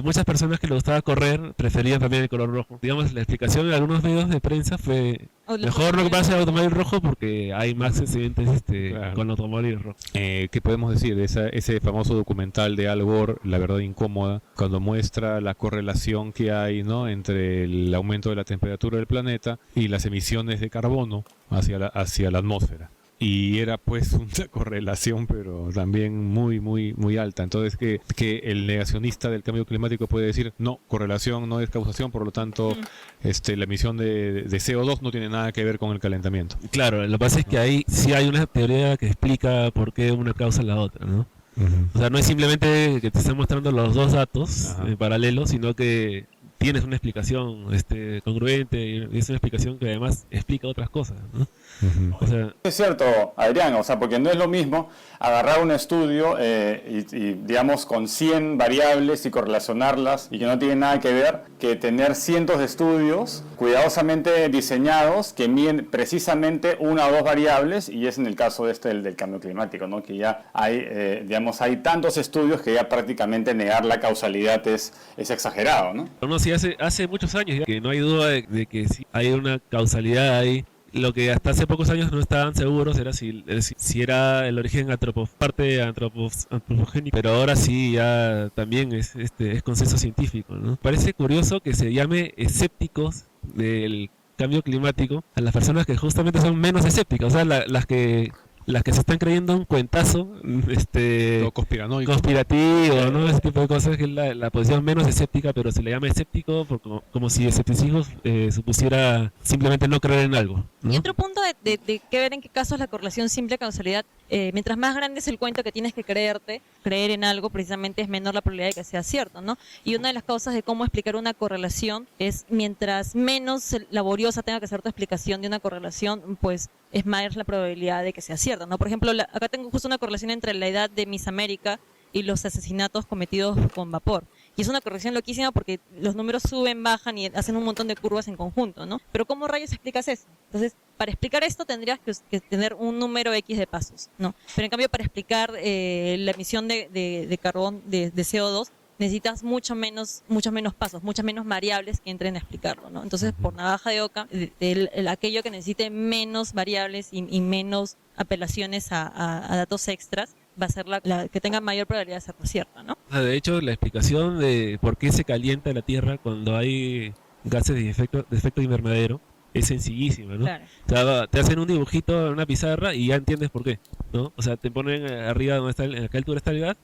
muchas personas que les gustaba correr preferían también el color rojo. Digamos, la explicación de algunos medios de prensa fue: mejor no comprarse el automóvil rojo porque hay más accidentes claro, con automóviles rojos. ¿Qué podemos decir de ese famoso documental de Al Gore, La verdad incómoda, cuando muestra la correlación que hay, ¿no?, entre el aumento de la temperatura del planeta y las emisiones de carbono hacia la atmósfera? Y era pues una correlación, pero también muy, muy, muy alta. Entonces que el negacionista del cambio climático puede decir, no, correlación no es causación, por lo tanto la emisión de CO2 no tiene nada que ver con el calentamiento. Claro, lo que pasa es que ahí sí hay una teoría que explica por qué una causa la otra, ¿no? O sea, no es simplemente que te estén mostrando los dos datos en paralelo, sino que tienes una explicación congruente, y es una explicación que además explica otras cosas, ¿no? O sea, Es cierto, Adrián, o sea, porque no es lo mismo agarrar un estudio digamos, con 100 variables y correlacionarlas y que no tienen nada que ver, que tener cientos de estudios cuidadosamente diseñados que miden precisamente una o dos variables, y es en el caso del cambio climático, ¿no? Que ya hay, digamos, hay tantos estudios que ya prácticamente negar la causalidad es exagerado, ¿no? no, sí, hace muchos años ya que no hay duda de que sí hay una causalidad ahí. Lo que hasta hace pocos años no estaban seguros era si era el origen antropogénico, pero ahora sí ya también es consenso científico, ¿no? Parece curioso que se llame escépticos del cambio climático a las personas que justamente son menos escépticas, o sea, las que se están creyendo un cuentazo Lo conspiranoico. conspirativo, ¿no? Ese tipo de cosas, que es la posición menos escéptica, pero se le llama escéptico como si escepticismo supusiera simplemente no creer en algo, ¿no? Y otro punto de que ver en qué caso es la correlación simple causalidad. Mientras más grande es el cuento que tienes que creer en algo, precisamente es menor la probabilidad de que sea cierto, ¿no? Y una de las causas de cómo explicar una correlación es mientras menos laboriosa tenga que ser tu explicación de una correlación, pues es más la probabilidad de que sea cierta, ¿no? Por ejemplo, acá tengo justo una correlación entre la edad de Miss América y los asesinatos cometidos con vapor. Y es una correlación loquísima porque los números suben, bajan y hacen un montón de curvas en conjunto, ¿no? Pero ¿cómo rayos explicas eso? Entonces, para explicar esto tendrías que tener un número X de pasos, ¿no? Pero en cambio, para explicar la emisión de carbón, de CO2, necesitas mucho menos pasos, muchas menos variables que entren a explicarlo, ¿no? Entonces, por navaja de Occam, aquello que necesite menos variables y menos apelaciones a datos extras va a ser la que tenga mayor probabilidad de ser cierta, ¿no? O sea, de hecho, la explicación de por qué se calienta la Tierra cuando hay gases de efecto invernadero es sencillísima, ¿no? Claro. Te hacen un dibujito en una pizarra y ya entiendes por qué, ¿no? O sea, te ponen arriba donde está, en qué altura está el gas,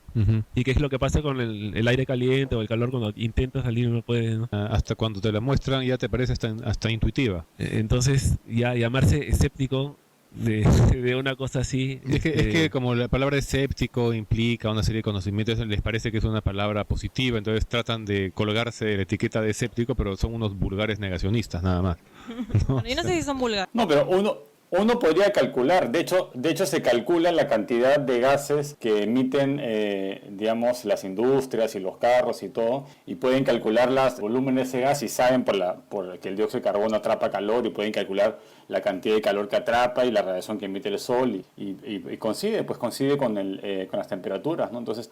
y qué es lo que pasa con el aire caliente o el calor cuando intentas salir y no puedes, ¿no? Hasta cuando te la muestran ya te parece hasta intuitiva. Entonces, ya llamarse escéptico de una cosa así. Es que como la palabra escéptico implica una serie de conocimientos, les parece que es una palabra positiva, entonces tratan de colgarse la etiqueta de escéptico, pero son unos vulgares negacionistas nada más. ¿No? Bueno, yo no sé si son vulgares. No, pero uno podría calcular, de hecho se calcula la cantidad de gases que emiten, digamos, las industrias y los carros y todo, y pueden calcular los volúmenes de ese gas y saben por que el dióxido de carbono atrapa calor, y pueden calcular la cantidad de calor que atrapa y la radiación que emite el sol, y coincide con las temperaturas, ¿no? Entonces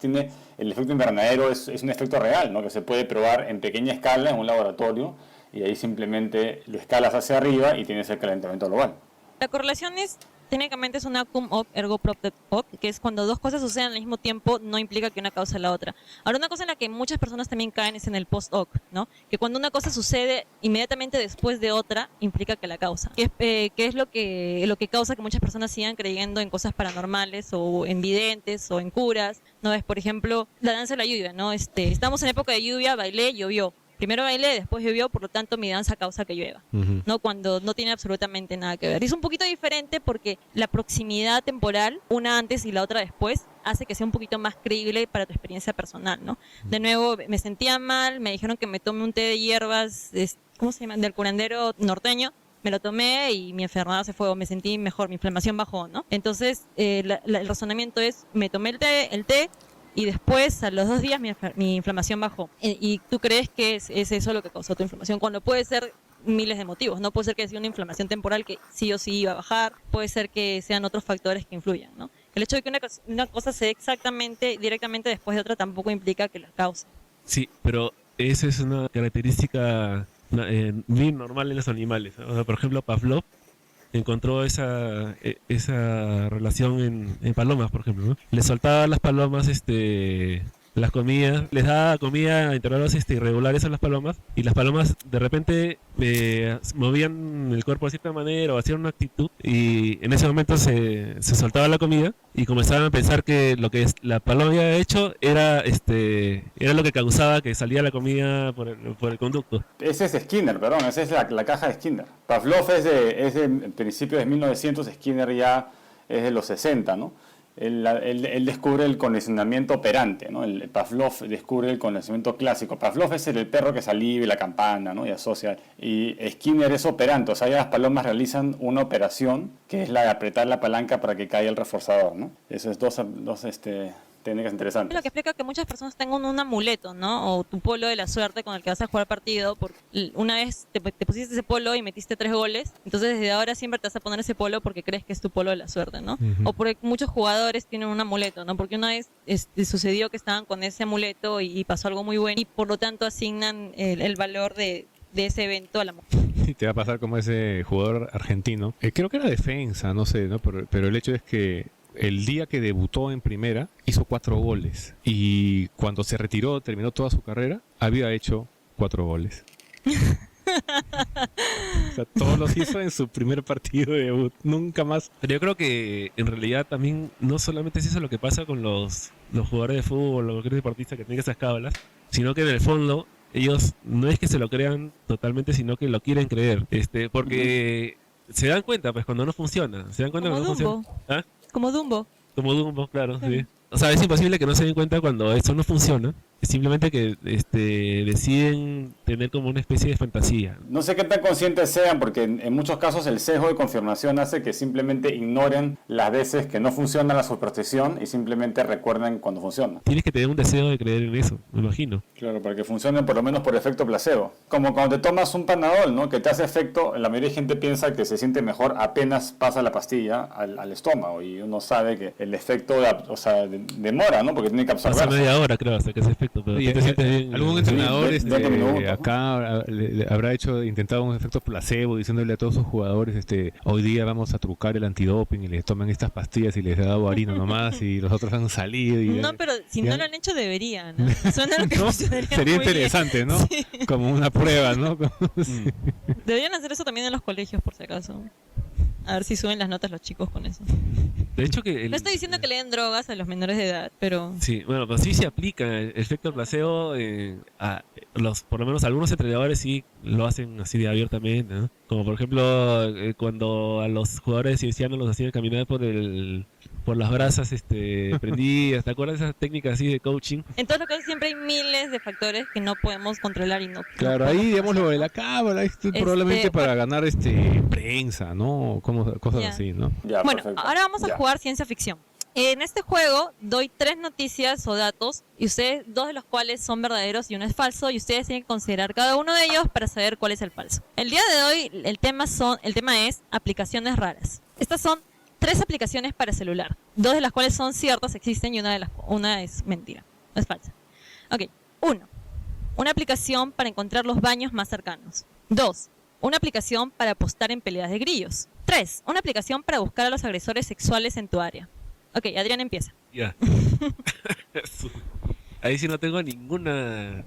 el efecto invernadero es un efecto real, ¿no? Que se puede probar en pequeña escala en un laboratorio, y ahí simplemente lo escalas hacia arriba y tienes el calentamiento global. La correlación técnicamente es una cum hoc ergo propter hoc, que es cuando dos cosas suceden al mismo tiempo, no implica que una causa la otra. Ahora, una cosa en la que muchas personas también caen es en el post hoc, ¿no? Que cuando una cosa sucede inmediatamente después de otra, implica que la causa. Que es lo que causa que muchas personas sigan creyendo en cosas paranormales, o en videntes, o en curas, ¿no? Es, por ejemplo, la danza de la lluvia, ¿no? Estamos en época de lluvia, bailé, llovió. Primero bailé, después llovió, por lo tanto mi danza causa que llueva, ¿no? Cuando no tiene absolutamente nada que ver. Y es un poquito diferente porque la proximidad temporal, una antes y la otra después, hace que sea un poquito más creíble para tu experiencia personal, ¿no? De nuevo, me sentía mal, me dijeron que me tome un té de hierbas, ¿cómo se llama? Del curandero norteño. Me lo tomé y mi enfermedad se fue, o me sentí mejor, mi inflamación bajó, ¿no? Entonces, el razonamiento es, me tomé el té, y después, a los 2 días, mi inflamación bajó. Y tú crees que es eso lo que causó tu inflamación, cuando puede ser miles de motivos, ¿no? Puede ser que sea una inflamación temporal que sí o sí iba a bajar, puede ser que sean otros factores que influyan, ¿no? El hecho de que una cosa se dé directamente después de otra tampoco implica que la cause. Sí, pero esa es una característica muy normal en los animales, ¿no? O sea, por ejemplo, Pavlov encontró esa relación en palomas, por ejemplo, ¿no? Le soltaba a las palomas las comidas, les daba comida a intervalos irregulares a las palomas, y las palomas de repente movían el cuerpo de cierta manera o hacían una actitud, y en ese momento se soltaba la comida y comenzaban a pensar que lo que la paloma había hecho era lo que causaba que salía la comida por el conducto. Ese es Skinner, perdón, esa es la caja de Skinner. Pavlov es de principios de 1900, Skinner ya es de los 60, ¿no? Él descubre el condicionamiento operante, ¿no? El Pavlov descubre el condicionamiento clásico. Pavlov es el perro que saliva y la campana, ¿no? Y asocia. Y Skinner es operante, o sea, ya las palomas realizan una operación que es la de apretar la palanca para que caiga el reforzador, ¿no? Eso es dos técnicas interesantes. Es lo que explica que muchas personas tengan un amuleto, ¿no? O tu polo de la suerte con el que vas a jugar partido. Porque una vez te pusiste ese polo y metiste 3 goles, entonces desde ahora siempre te vas a poner ese polo porque crees que es tu polo de la suerte, ¿no? O porque muchos jugadores tienen un amuleto, ¿no? Porque una vez sucedió que estaban con ese amuleto y pasó algo muy bueno y por lo tanto asignan el valor de ese evento a la mujer. Y te va a pasar como ese jugador argentino. Creo que era defensa, no sé, ¿no? Pero el hecho es que el día que debutó en primera, hizo 4 goles. Y cuando se retiró, terminó toda su carrera, había hecho 4 goles. O sea, todos los hizo en su primer partido de debut. Nunca más. Pero yo creo que en realidad también no solamente es eso lo que pasa con los jugadores de fútbol o cualquier deportista que tenga esas cábalas, sino que en el fondo ellos no es que se lo crean totalmente, sino que lo quieren creer. Porque se dan cuenta, pues, cuando no funciona. Se dan cuenta Como cuando no Dumbo. funciona. ¿Ah? Como Dumbo. Como Dumbo, claro, sí. O sea, es imposible que no se den cuenta cuando esto no funciona. Es simplemente que deciden tener como una especie de fantasía. No sé qué tan conscientes sean, porque en muchos casos el sesgo de confirmación hace que simplemente ignoren las veces que no funciona la superstición y simplemente recuerden cuando funciona. Tienes que tener un deseo de creer en eso, me imagino. Claro, para que funcione por lo menos por efecto placebo. Como cuando te tomas un Panadol, ¿no? Que te hace efecto, la mayoría de gente piensa que se siente mejor apenas pasa la pastilla al estómago y uno sabe que el efecto, demora, ¿no? Porque tiene que Pasa absorberse. media hora, creo, hasta que ese efecto. Pero Oye, tú te sientes bien. algún entrenador 20 minutos, acá habrá intentado un efecto placebo diciéndole a todos sus jugadores hoy día vamos a trucar el antidoping y les toman estas pastillas y les da harina nomás y los otros han salido y No, pero si ya. no lo han hecho deberían, ¿no? Suena lo que ¿No? funcionaría Sería muy bien. interesante, ¿no? Sí. Como una prueba, ¿no? Deberían hacer eso también en los colegios, por si acaso. A ver si suben las notas los chicos con eso. De hecho que... No estoy diciendo que le den drogas a los menores de edad, pero... Sí, bueno, pues sí se aplica el efecto placebo por lo menos algunos entrenadores sí lo hacen así de abiertamente, ¿no? Como por ejemplo cuando a los jugadores ciencianos los hacían caminar por las brasas prendidas, ¿te acuerdas de esas técnicas así de coaching? En todo lo que siempre hay miles de factores que no podemos controlar y no... Claro, no ahí podemos digamos lo de hacer. la cámara, probablemente para ganar prensa, ¿no? Cosas Ya. así, ¿no? Ya, Bueno, perfecto. ahora vamos a Ya. jugar ciencia ficción. En este juego doy 3 noticias o datos y ustedes, 2 de los cuales son verdaderos y uno es falso y ustedes tienen que considerar cada uno de ellos para saber cuál es el falso. El día de hoy el tema es aplicaciones raras. Estas son 3 aplicaciones para celular, 2 de las cuales son ciertas, existen y una es mentira, no es falsa. Ok, 1. Una aplicación para encontrar los baños más cercanos. 2. Una aplicación para apostar en peleas de grillos. 3. Una aplicación para buscar a los agresores sexuales en tu área. Ok, Adrián empieza. Ya. Ahí sí no tengo ninguna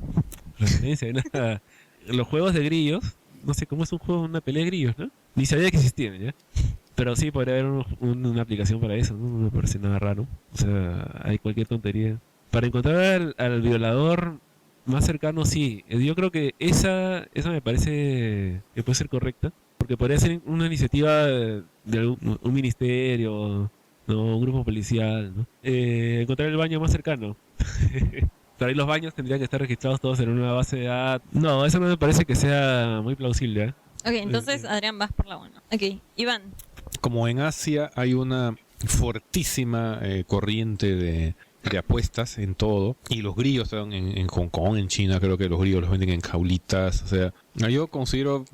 referencia, nada. Los juegos de grillos, no sé cómo es un juego, una pelea de grillos, ¿no? Ni sabía que existían, ¿ya? Pero sí, podría haber una aplicación para eso, ¿no? No me parece nada raro. O sea, hay cualquier tontería. Para encontrar al violador más cercano, sí. Yo creo que esa me parece que puede ser correcta. Porque podría ser una iniciativa de un ministerio, ¿no? Un grupo policial, ¿no? Encontrar el baño más cercano. Pero ahí los baños tendrían que estar registrados todos en una base de datos. No, eso no me parece que sea muy plausible, ¿eh? Ok, entonces Adrián vas por la 1. Ok, Iván. Como en Asia hay una fortísima corriente de apuestas en todo, y los grillos están en Hong Kong, en China, creo que los grillos los venden en jaulitas, o sea, yo considero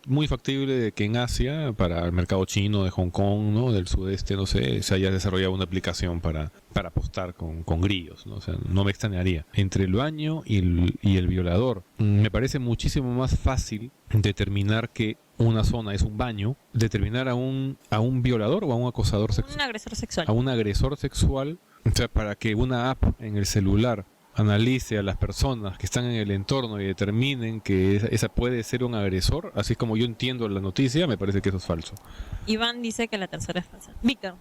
muy factible de que en Asia, para el mercado chino de Hong Kong, ¿no? Del sudeste, no sé, se haya desarrollado una aplicación para apostar con grillos, ¿no? O sea, no me extrañaría. Entre el baño y el violador, me parece muchísimo más fácil determinar que una zona es un baño, determinar a un violador o a un acosador sexual. Un agresor sexual. A un agresor sexual, o sea, para que una app en el celular analice a las personas que están en el entorno y determinen que esa puede ser un agresor, así como yo entiendo la noticia, me parece que eso es falso. Iván dice que la tercera es falsa. Víctor.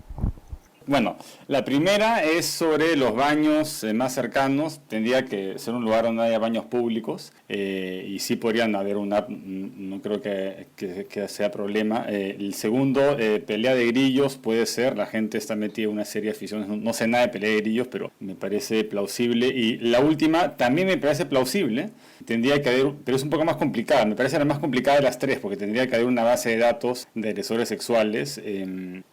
Bueno, la primera es sobre los baños más cercanos. Tendría que ser un lugar donde haya baños públicos y sí podrían haber una app, no creo que sea problema. El segundo, pelea de grillos puede ser, la gente está metida en una serie de aficiones, no sé nada de pelea de grillos, pero me parece plausible. Y la última también me parece plausible, tendría que haber, pero es un poco más complicada, me parece la más complicada de las tres, porque tendría que haber una base de datos de agresores sexuales.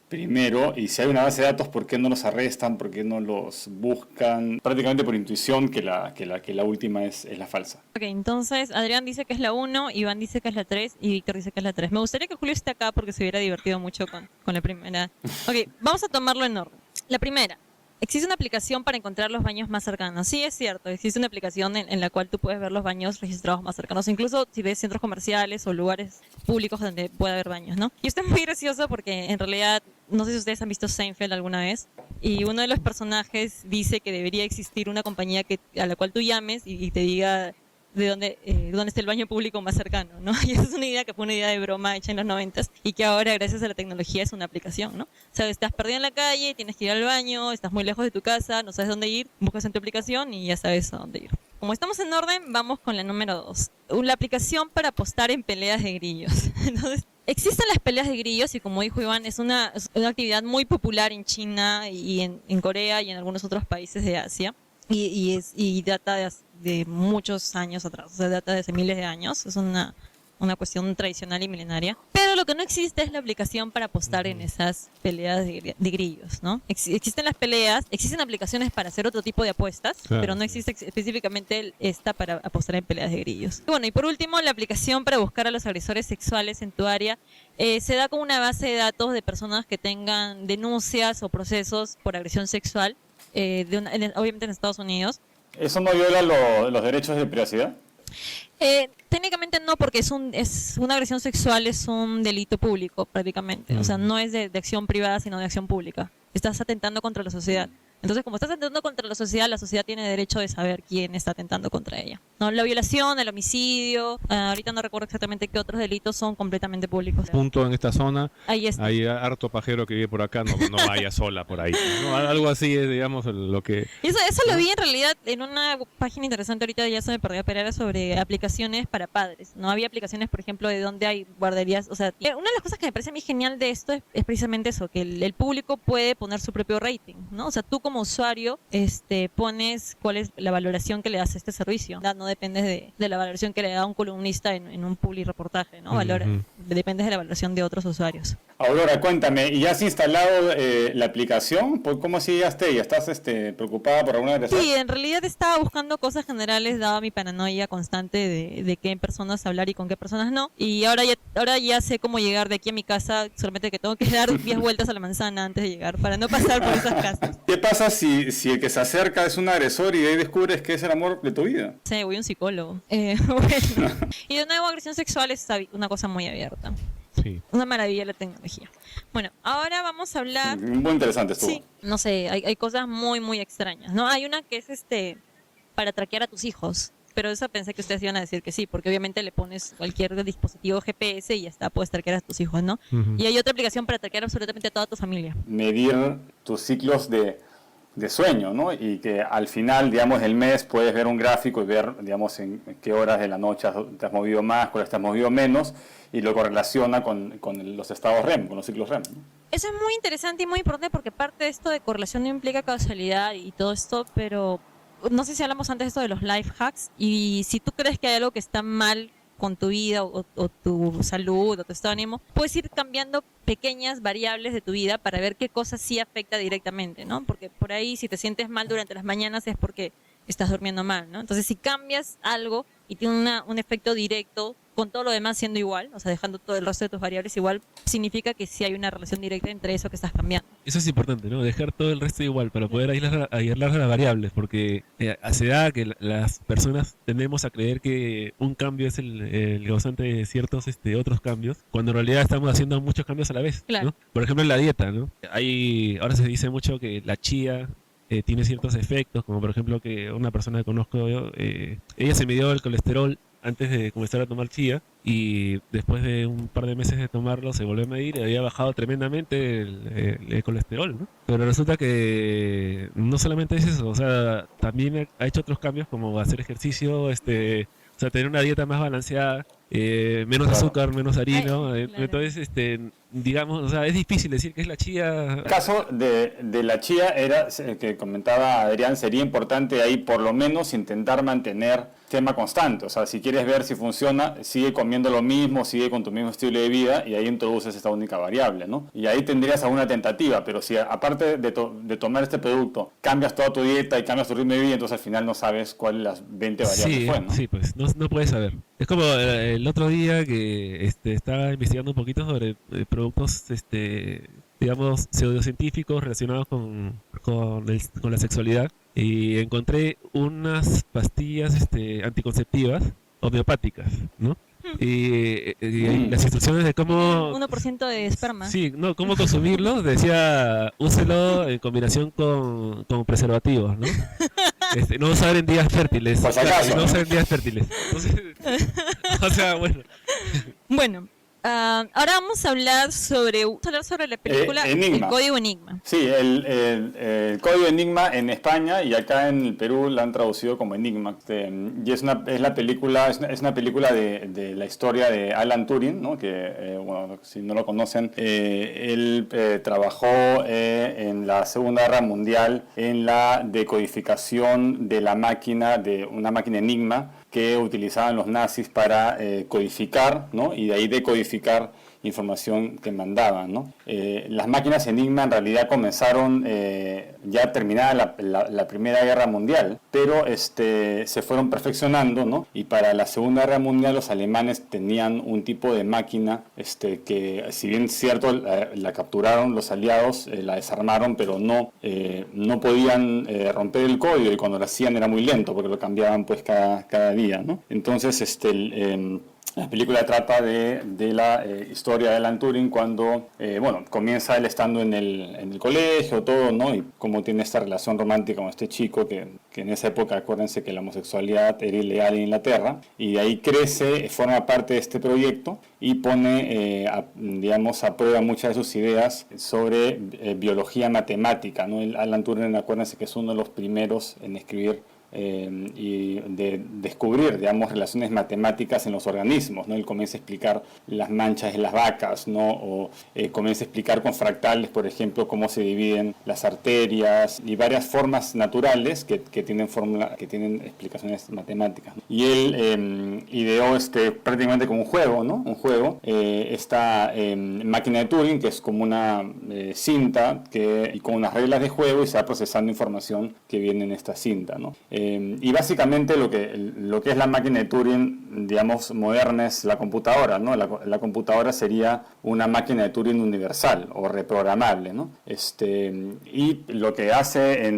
Primero, y si hay una base de datos, ¿por qué no los arrestan? ¿Por qué no los buscan? Prácticamente por intuición que la última es la falsa. Ok, entonces Adrián dice que es la 1, Iván dice que es la 3 y Víctor dice que es la 3. Me gustaría que Julio esté acá porque se hubiera divertido mucho con la primera. Ok, vamos a tomarlo en orden. La primera. Existe una aplicación para encontrar los baños más cercanos. Sí, es cierto. Existe una aplicación en la cual tú puedes ver los baños registrados más cercanos. Incluso si ves centros comerciales o lugares públicos donde puede haber baños, ¿no? Y esto es muy gracioso porque en realidad, no sé si ustedes han visto Seinfeld alguna vez, y uno de los personajes dice que debería existir una compañía a la cual tú llames y te diga de dónde está el baño público más cercano, ¿no? Y esa es una idea que fue una idea de broma hecha en los 90s y que ahora, gracias a la tecnología, es una aplicación, ¿no? O sea, estás perdido en la calle, tienes que ir al baño, estás muy lejos de tu casa, no sabes dónde ir, buscas en tu aplicación y ya sabes a dónde ir. Como estamos en orden, vamos con la número 2. La aplicación para apostar en peleas de grillos. Entonces, existen las peleas de grillos y, como dijo Iván, es una actividad muy popular en China y en Corea y en algunos otros países de Asia. Y data de muchos años atrás, o sea, data de hace miles de años. Es una cuestión tradicional y milenaria. Pero lo que no existe es la aplicación para apostar en esas peleas de grillos, ¿no? Existen las peleas, existen aplicaciones para hacer otro tipo de apuestas, claro, pero no existe específicamente esta para apostar en peleas de grillos. Y bueno, y por último, la aplicación para buscar a los agresores sexuales en tu área se da con una base de datos de personas que tengan denuncias o procesos por agresión sexual, obviamente en Estados Unidos. ¿Eso no viola los derechos de privacidad? Técnicamente no, porque es una agresión sexual, es un delito público prácticamente. O sea, no es de acción privada, sino de acción pública. Estás atentando contra la sociedad. Entonces, como estás atentando contra la sociedad tiene derecho de saber quién está atentando contra ella. No, la violación, el homicidio, ahorita no recuerdo exactamente qué otros delitos son completamente públicos. Punto en esta zona, ahí está. Hay harto pajero que vive por acá, no vaya sola por ahí. ¿No? Algo así es, digamos, lo que... Eso lo vi en realidad en una página interesante, ahorita ya se me perdió, pero era sobre aplicaciones para padres. No había aplicaciones, por ejemplo, de donde hay guarderías. O sea, una de las cosas que me parece a mí genial de esto es precisamente eso, que el público puede poner su propio rating, ¿no? O sea, tú como usuario pones cuál es la valoración que le das a este servicio. No dependes de la valoración que le da un columnista en un public reportaje, ¿no? Dependes de la valoración de otros usuarios. Aurora, cuéntame, ¿y ya has instalado la aplicación? ¿Cómo así ya estás preocupada por alguna agresión? Sí, en realidad estaba buscando cosas generales, dada mi paranoia constante de qué personas hablar y con qué personas no. Y ahora ya sé cómo llegar de aquí a mi casa, solamente que tengo que dar 10 vueltas a la manzana antes de llegar, para no pasar por esas casas. ¿Qué pasa si el que se acerca es un agresor y de ahí descubres que es el amor de tu vida? Sí, voy a un psicólogo. Bueno. Y de nuevo, agresión sexual es una cosa muy abierta. Sí. Una maravilla la tecnología. Bueno, ahora vamos a hablar... Muy interesante esto. Sí, no sé, hay cosas muy, muy extrañas, ¿no? Hay una que es para traquear a tus hijos. Pero esa pensé que ustedes iban a decir que sí, porque obviamente le pones cualquier dispositivo GPS y ya está, puedes traquear a tus hijos, ¿no? Y hay otra aplicación para traquear absolutamente a toda tu familia. Medir tus ciclos de sueño, ¿no? Y que al final, digamos, del mes puedes ver un gráfico y ver, digamos, en qué horas de la noche te has movido más, cuáles te has movido menos, y lo correlaciona con los estados REM, con los ciclos REM, ¿no? Eso es muy interesante y muy importante porque parte de esto de correlación no implica causalidad y todo esto, pero no sé si hablamos antes de esto de los life hacks, y si tú crees que hay algo que está mal con tu vida o tu salud o tu estado de ánimo, puedes ir cambiando pequeñas variables de tu vida para ver qué cosa sí afecta directamente, ¿no? Porque por ahí si te sientes mal durante las mañanas es porque estás durmiendo mal, ¿no? Entonces si cambias algo y tiene un efecto directo con todo lo demás siendo igual, o sea, dejando todo el resto de tus variables igual, significa que sí hay una relación directa entre eso que estás cambiando. Eso es importante, ¿no? Dejar todo el resto igual para poder aislar las variables, porque se da que las personas tendemos a creer que un cambio es el causante de ciertos otros cambios, cuando en realidad estamos haciendo muchos cambios a la vez, claro, ¿no? Por ejemplo, en la dieta, ¿no? Ahora se dice mucho que la chía tiene ciertos efectos, como por ejemplo que una persona que conozco yo, ella se midió el colesterol antes de comenzar a tomar chía y después de un par de meses de tomarlo se volvió a medir y había bajado tremendamente el colesterol, ¿no? Pero resulta que no solamente es eso, o sea, también ha hecho otros cambios como hacer ejercicio, o sea, tener una dieta más balanceada, menos Claro. azúcar, menos harina, Ay, claro. entonces, digamos, o sea, es difícil decir que es la chía. El caso de la chía era, que comentaba Adrián, sería importante ahí por lo menos intentar mantener tema constante. O sea, si quieres ver si funciona, sigue comiendo lo mismo, sigue con tu mismo estilo de vida y ahí introduces esta única variable, ¿no? Y ahí tendrías alguna tentativa, pero si aparte de tomar este producto, cambias toda tu dieta y cambias tu ritmo de vida, entonces al final no sabes cuáles las 20 variables Sí, fue, ¿no? sí, pues no puedes saber. Es como el otro día que estaba investigando un poquito sobre productos, digamos, pseudocientíficos relacionados con la sexualidad y encontré unas pastillas anticonceptivas homeopáticas, ¿no? Y las instrucciones de cómo 1% de esperma. sí, no, cómo consumirlo, decía, úselo en combinación con preservativos, ¿no? No usar en días fértiles. Por si acaso, No ¿no? usar en días fértiles. Entonces, o sea, bueno. Bueno, ahora vamos a hablar sobre la película Enigma. El Código Enigma. Sí, el código Enigma en España y acá en el Perú la han traducido como Enigma. Y es una película, es una película de la historia de Alan Turing, ¿no? Que, bueno, si no lo conocen, él trabajó en la Segunda Guerra Mundial en la decodificación de una máquina Enigma que utilizaban los nazis para codificar, ¿no? Y de ahí decodificar información que mandaban, ¿no? Las máquinas Enigma en realidad comenzaron ya terminada la Primera Guerra Mundial, pero se fueron perfeccionando, ¿no? Y para la Segunda Guerra Mundial los alemanes tenían un tipo de máquina que, si bien es cierto, la capturaron los aliados, la desarmaron, pero no podían romper el código, y cuando lo hacían era muy lento porque lo cambiaban pues cada día, ¿no? Entonces la película trata de la historia de Alan Turing cuando, bueno, comienza él estando en el colegio, todo, ¿no? Y cómo tiene esta relación romántica con este chico que en esa época, acuérdense que la homosexualidad era ilegal en Inglaterra, y de ahí crece, forma parte de este proyecto y pone, digamos, a prueba muchas de sus ideas sobre biología matemática, ¿no? Alan Turing, acuérdense que es uno de los primeros en escribir y de descubrir, digamos, relaciones matemáticas en los organismos, ¿no? Él comienza a explicar las manchas de las vacas, ¿no? O comienza a explicar con fractales, por ejemplo, cómo se dividen las arterias y varias formas naturales que tienen explicaciones matemáticas, ¿no? Y él ideó prácticamente como un juego, ¿no? Esta máquina de Turing, que es como una cinta y con unas reglas de juego, y se va procesando información que viene en esta cinta, ¿no? Y básicamente lo que es la máquina de Turing, digamos, moderna, es la computadora, ¿no? La computadora sería una máquina de Turing universal o reprogramable, ¿no? Y lo que hace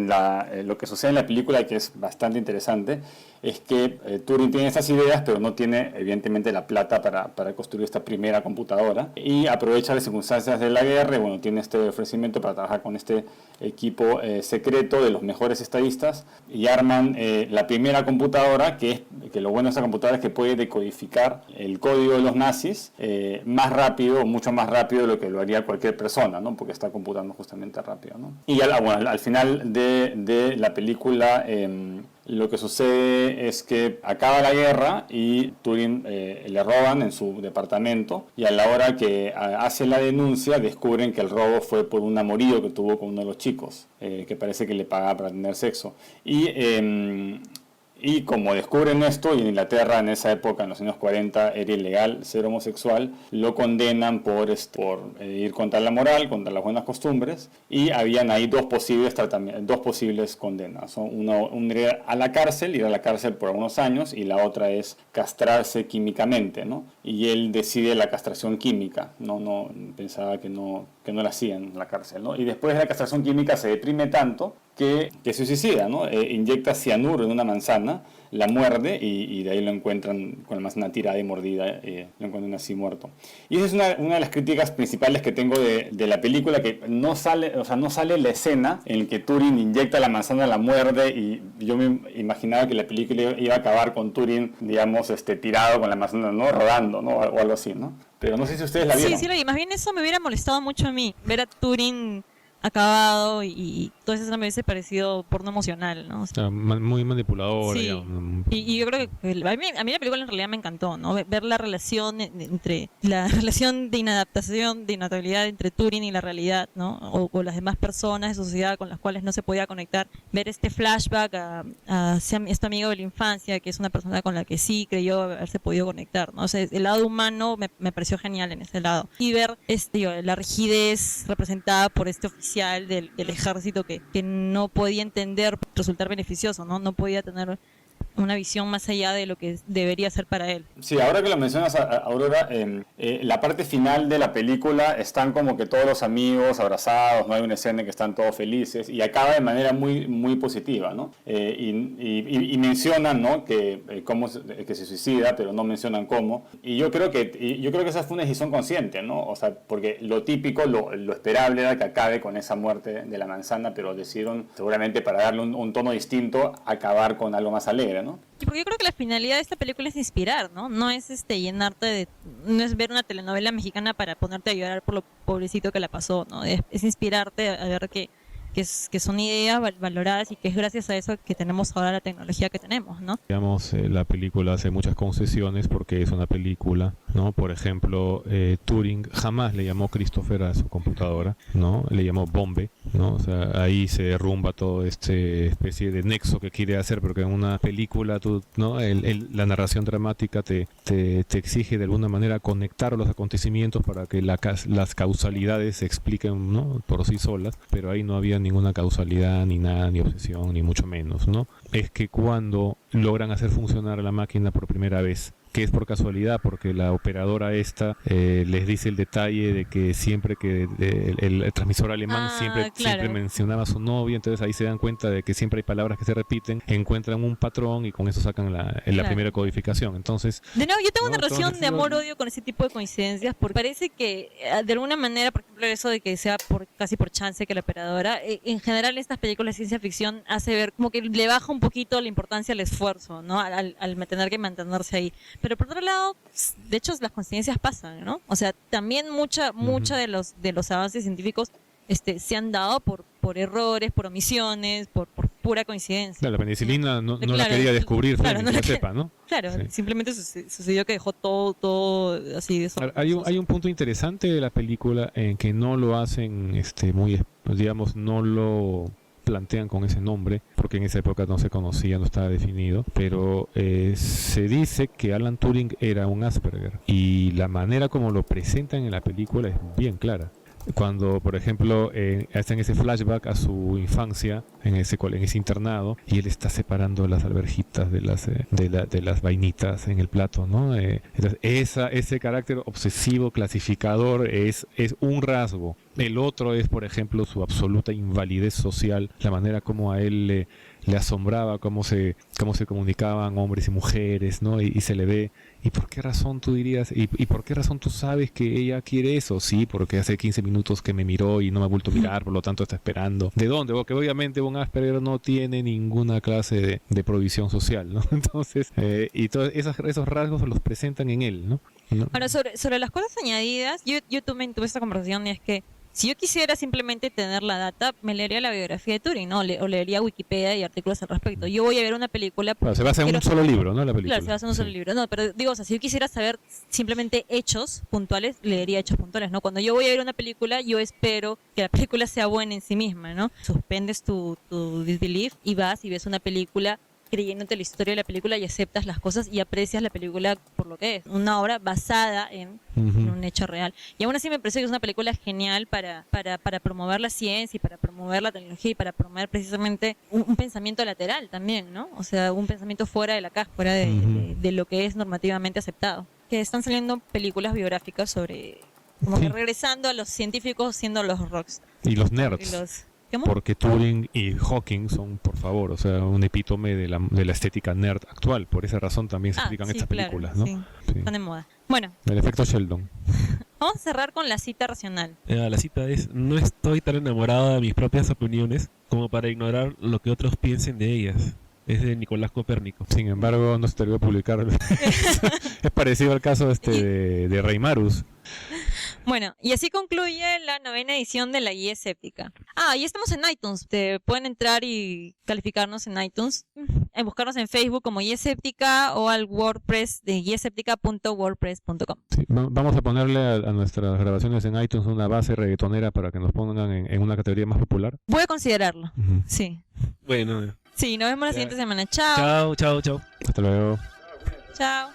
lo que sucede en la película, que es bastante interesante, es que Turing tiene estas ideas, pero no tiene evidentemente la plata para construir esta primera computadora, y aprovecha las circunstancias de la guerra, y bueno, tiene este ofrecimiento para trabajar con este equipo secreto de los mejores estadistas, y arman la primera computadora, que lo bueno de esta computadora es que puede decodificar el código de los nazis más rápido, mucho más rápido de lo que lo haría cualquier persona, ¿no? Porque está computando justamente rápido, ¿no? Y al final de la película, lo que sucede es que acaba la guerra y Turing le roban en su departamento, y a la hora que hace la denuncia descubren que el robo fue por un amorío que tuvo con uno de los chicos, que parece que le pagaba para tener sexo. Y como descubren esto, y en Inglaterra en esa época, en los años 40, era ilegal ser homosexual, lo condenan por ir contra la moral, contra las buenas costumbres, y habían ahí dos posibles condenas, ¿no? Una era ir a la cárcel por algunos años, y la otra es castrarse químicamente, ¿no? Y él decide la castración química, no pensaba que no la hacían en la cárcel, ¿no? Y después de la castración química se deprime tanto que se suicida, ¿no? Inyecta cianuro en una manzana, la muerde y de ahí lo encuentran con la manzana tirada y mordida, lo encuentran así muerto. Y esa es una de las críticas principales que tengo de la película, que no sale la escena en que Turing inyecta la manzana, la muerde, y yo me imaginaba que la película iba a acabar con Turing, digamos, tirado con la manzana, ¿no? Rodando, ¿no? O algo así, ¿no? Pero no sé si ustedes la vieron. Sí, la vi. Más bien eso me hubiera molestado mucho a mí, ver a Turing acabado y todo eso me hubiese parecido porno emocional, ¿no? O sea, Muy manipulador. sí. Digamos. Y yo creo que a mí la película en realidad me encantó, ¿no? Ver la relación entre la relación de inadaptación, de inadaptabilidad entre Turing y la realidad, ¿no? O las demás personas de sociedad con las cuales no se podía conectar. Ver este flashback a este amigo de la infancia, que es una persona con la que sí creyó haberse podido conectar, ¿no? O sea, el lado humano me pareció genial en ese lado. Y ver la rigidez representada por este oficial del ejército que no podía entender resultar beneficioso, no podía tener una visión más allá de lo que debería ser para él. Sí, ahora que lo mencionas, Aurora, la parte final de la película están como que todos los amigos abrazados, no hay una escena en que están todos felices y acaba de manera muy, muy positiva, ¿no? Y mencionan, ¿no? que se suicida, pero no mencionan cómo. Y yo creo que esa fue una decisión consciente, ¿no? O sea, porque lo típico, lo esperable era que acabe con esa muerte de la manzana, pero decidieron, seguramente para darle un tono distinto, acabar con algo más alegre, ¿no? Porque yo creo que la finalidad de esta película es inspirar, ¿no? No es llenarte no es ver una telenovela mexicana para ponerte a llorar por lo pobrecito que la pasó, ¿no? Es inspirarte a ver que son ideas valoradas y que es gracias a eso que tenemos ahora la tecnología que tenemos, ¿no? Digamos, la película hace muchas concesiones porque es una película, ¿no? Por ejemplo, Turing jamás le llamó Christopher a su computadora, ¿no? Le llamó Bombe, ¿no? O sea, ahí se derrumba todo especie de nexo que quiere hacer, porque en una película ¿no? La narración dramática te exige de alguna manera conectar los acontecimientos para que las causalidades se expliquen, ¿no? Por sí solas, pero ahí no había ninguna causalidad, ni nada, ni obsesión, ni mucho menos, ¿no? Es que cuando logran hacer funcionar la máquina por primera vez, que es por casualidad, porque la operadora les dice el detalle de que siempre que el transmisor alemán siempre mencionaba a su novia, entonces ahí se dan cuenta de que siempre hay palabras que se repiten, encuentran un patrón y con eso sacan la primera codificación. Entonces, de nuevo, yo tengo una relación de amor-odio con ese tipo de coincidencias, porque parece que de alguna manera, por ejemplo, eso de que sea casi por chance que la operadora, en general estas películas de ciencia ficción hace ver como que le baja un poquito la importancia al esfuerzo, ¿no? Al tener que mantenerse ahí. Pero por otro lado, de hecho las coincidencias pasan, ¿no? O sea, también mucha de los avances científicos se han dado por errores, por omisiones, por pura coincidencia. Claro, la penicilina no la quería descubrir, claro, no la sepa, ¿no? Claro, sí. Simplemente sucedió que dejó todo así de eso. Hay un punto interesante de la película en que no lo hacen muy, digamos, no lo plantean con ese nombre, porque en esa época no se conocía, no estaba definido, pero se dice que Alan Turing era un Asperger, y la manera como lo presentan en la película es bien clara. Cuando, por ejemplo, hacen ese flashback a su infancia en ese internado, y él está separando las alverjitas de las vainitas en el plato, ¿no? Entonces ese carácter obsesivo clasificador es un rasgo. El otro es, por ejemplo, su absoluta invalidez social, la manera como a él le asombraba cómo se comunicaban hombres y mujeres, ¿no? Y se le ve. ¿Y por qué razón tú dirías? ¿Y por qué razón tú sabes que ella quiere eso? Sí, porque hace 15 minutos que me miró y no me ha vuelto a mirar, por lo tanto está esperando. ¿De dónde? Porque obviamente un Asperger no tiene ninguna clase de provisión social, ¿no? Entonces, y todos esos rasgos los presentan en él, ¿no? Ahora, sobre las cosas añadidas, yo tuve esta conversación, y es que si yo quisiera simplemente tener la data, me leería la biografía de Turing, ¿no? O leería Wikipedia y artículos al respecto. Yo voy a ver una película... Bueno, se basa en un solo libro, ¿no? La película. Claro, se basa en un solo libro. No, pero digo, o sea, si yo quisiera saber simplemente hechos puntuales, leería hechos puntuales, ¿no? Cuando yo voy a ver una película, yo espero que la película sea buena en sí misma, ¿no? Suspendes tu disbelief y vas y ves una película creyéndote la historia de la película y aceptas las cosas y aprecias la película por lo que es. Una obra basada en un hecho real. Y aún así me parece que es una película genial para promover la ciencia y para promover la tecnología y para promover precisamente un pensamiento lateral también, ¿no? O sea, un pensamiento fuera de la caja, fuera de lo que es normativamente aceptado. Que están saliendo películas biográficas sobre... Como que regresando a los científicos siendo los rocks. Y los nerds. ¿Cómo? Porque Turing y Hawking son, por favor, o sea, un epítome de la estética nerd actual. Por esa razón también se explican sí, estas claro, películas, ¿no? sí. Sí. Están de moda. Bueno, El efecto Sheldon. vamos a cerrar con la cita racional. La cita es: no estoy tan enamorado de mis propias opiniones como para ignorar lo que otros piensen de ellas. Es de Nicolás Copérnico. Sin embargo, no se te olvidó publicar. Es parecido al caso de Reimarus. Bueno, y así concluye la 9ª edición de la Guía Escéptica. Y estamos en iTunes. Te pueden entrar y calificarnos en iTunes, buscarnos en Facebook como Guía Escéptica o al WordPress de guiaescéptica.wordpress.com. Sí, vamos a ponerle a nuestras grabaciones en iTunes una base reggaetonera para que nos pongan en una categoría más popular. Voy a considerarlo. Ujú. Sí. Bueno, Sí, nos vemos la Ya. siguiente semana. Chao. chao. Hasta luego. Chao.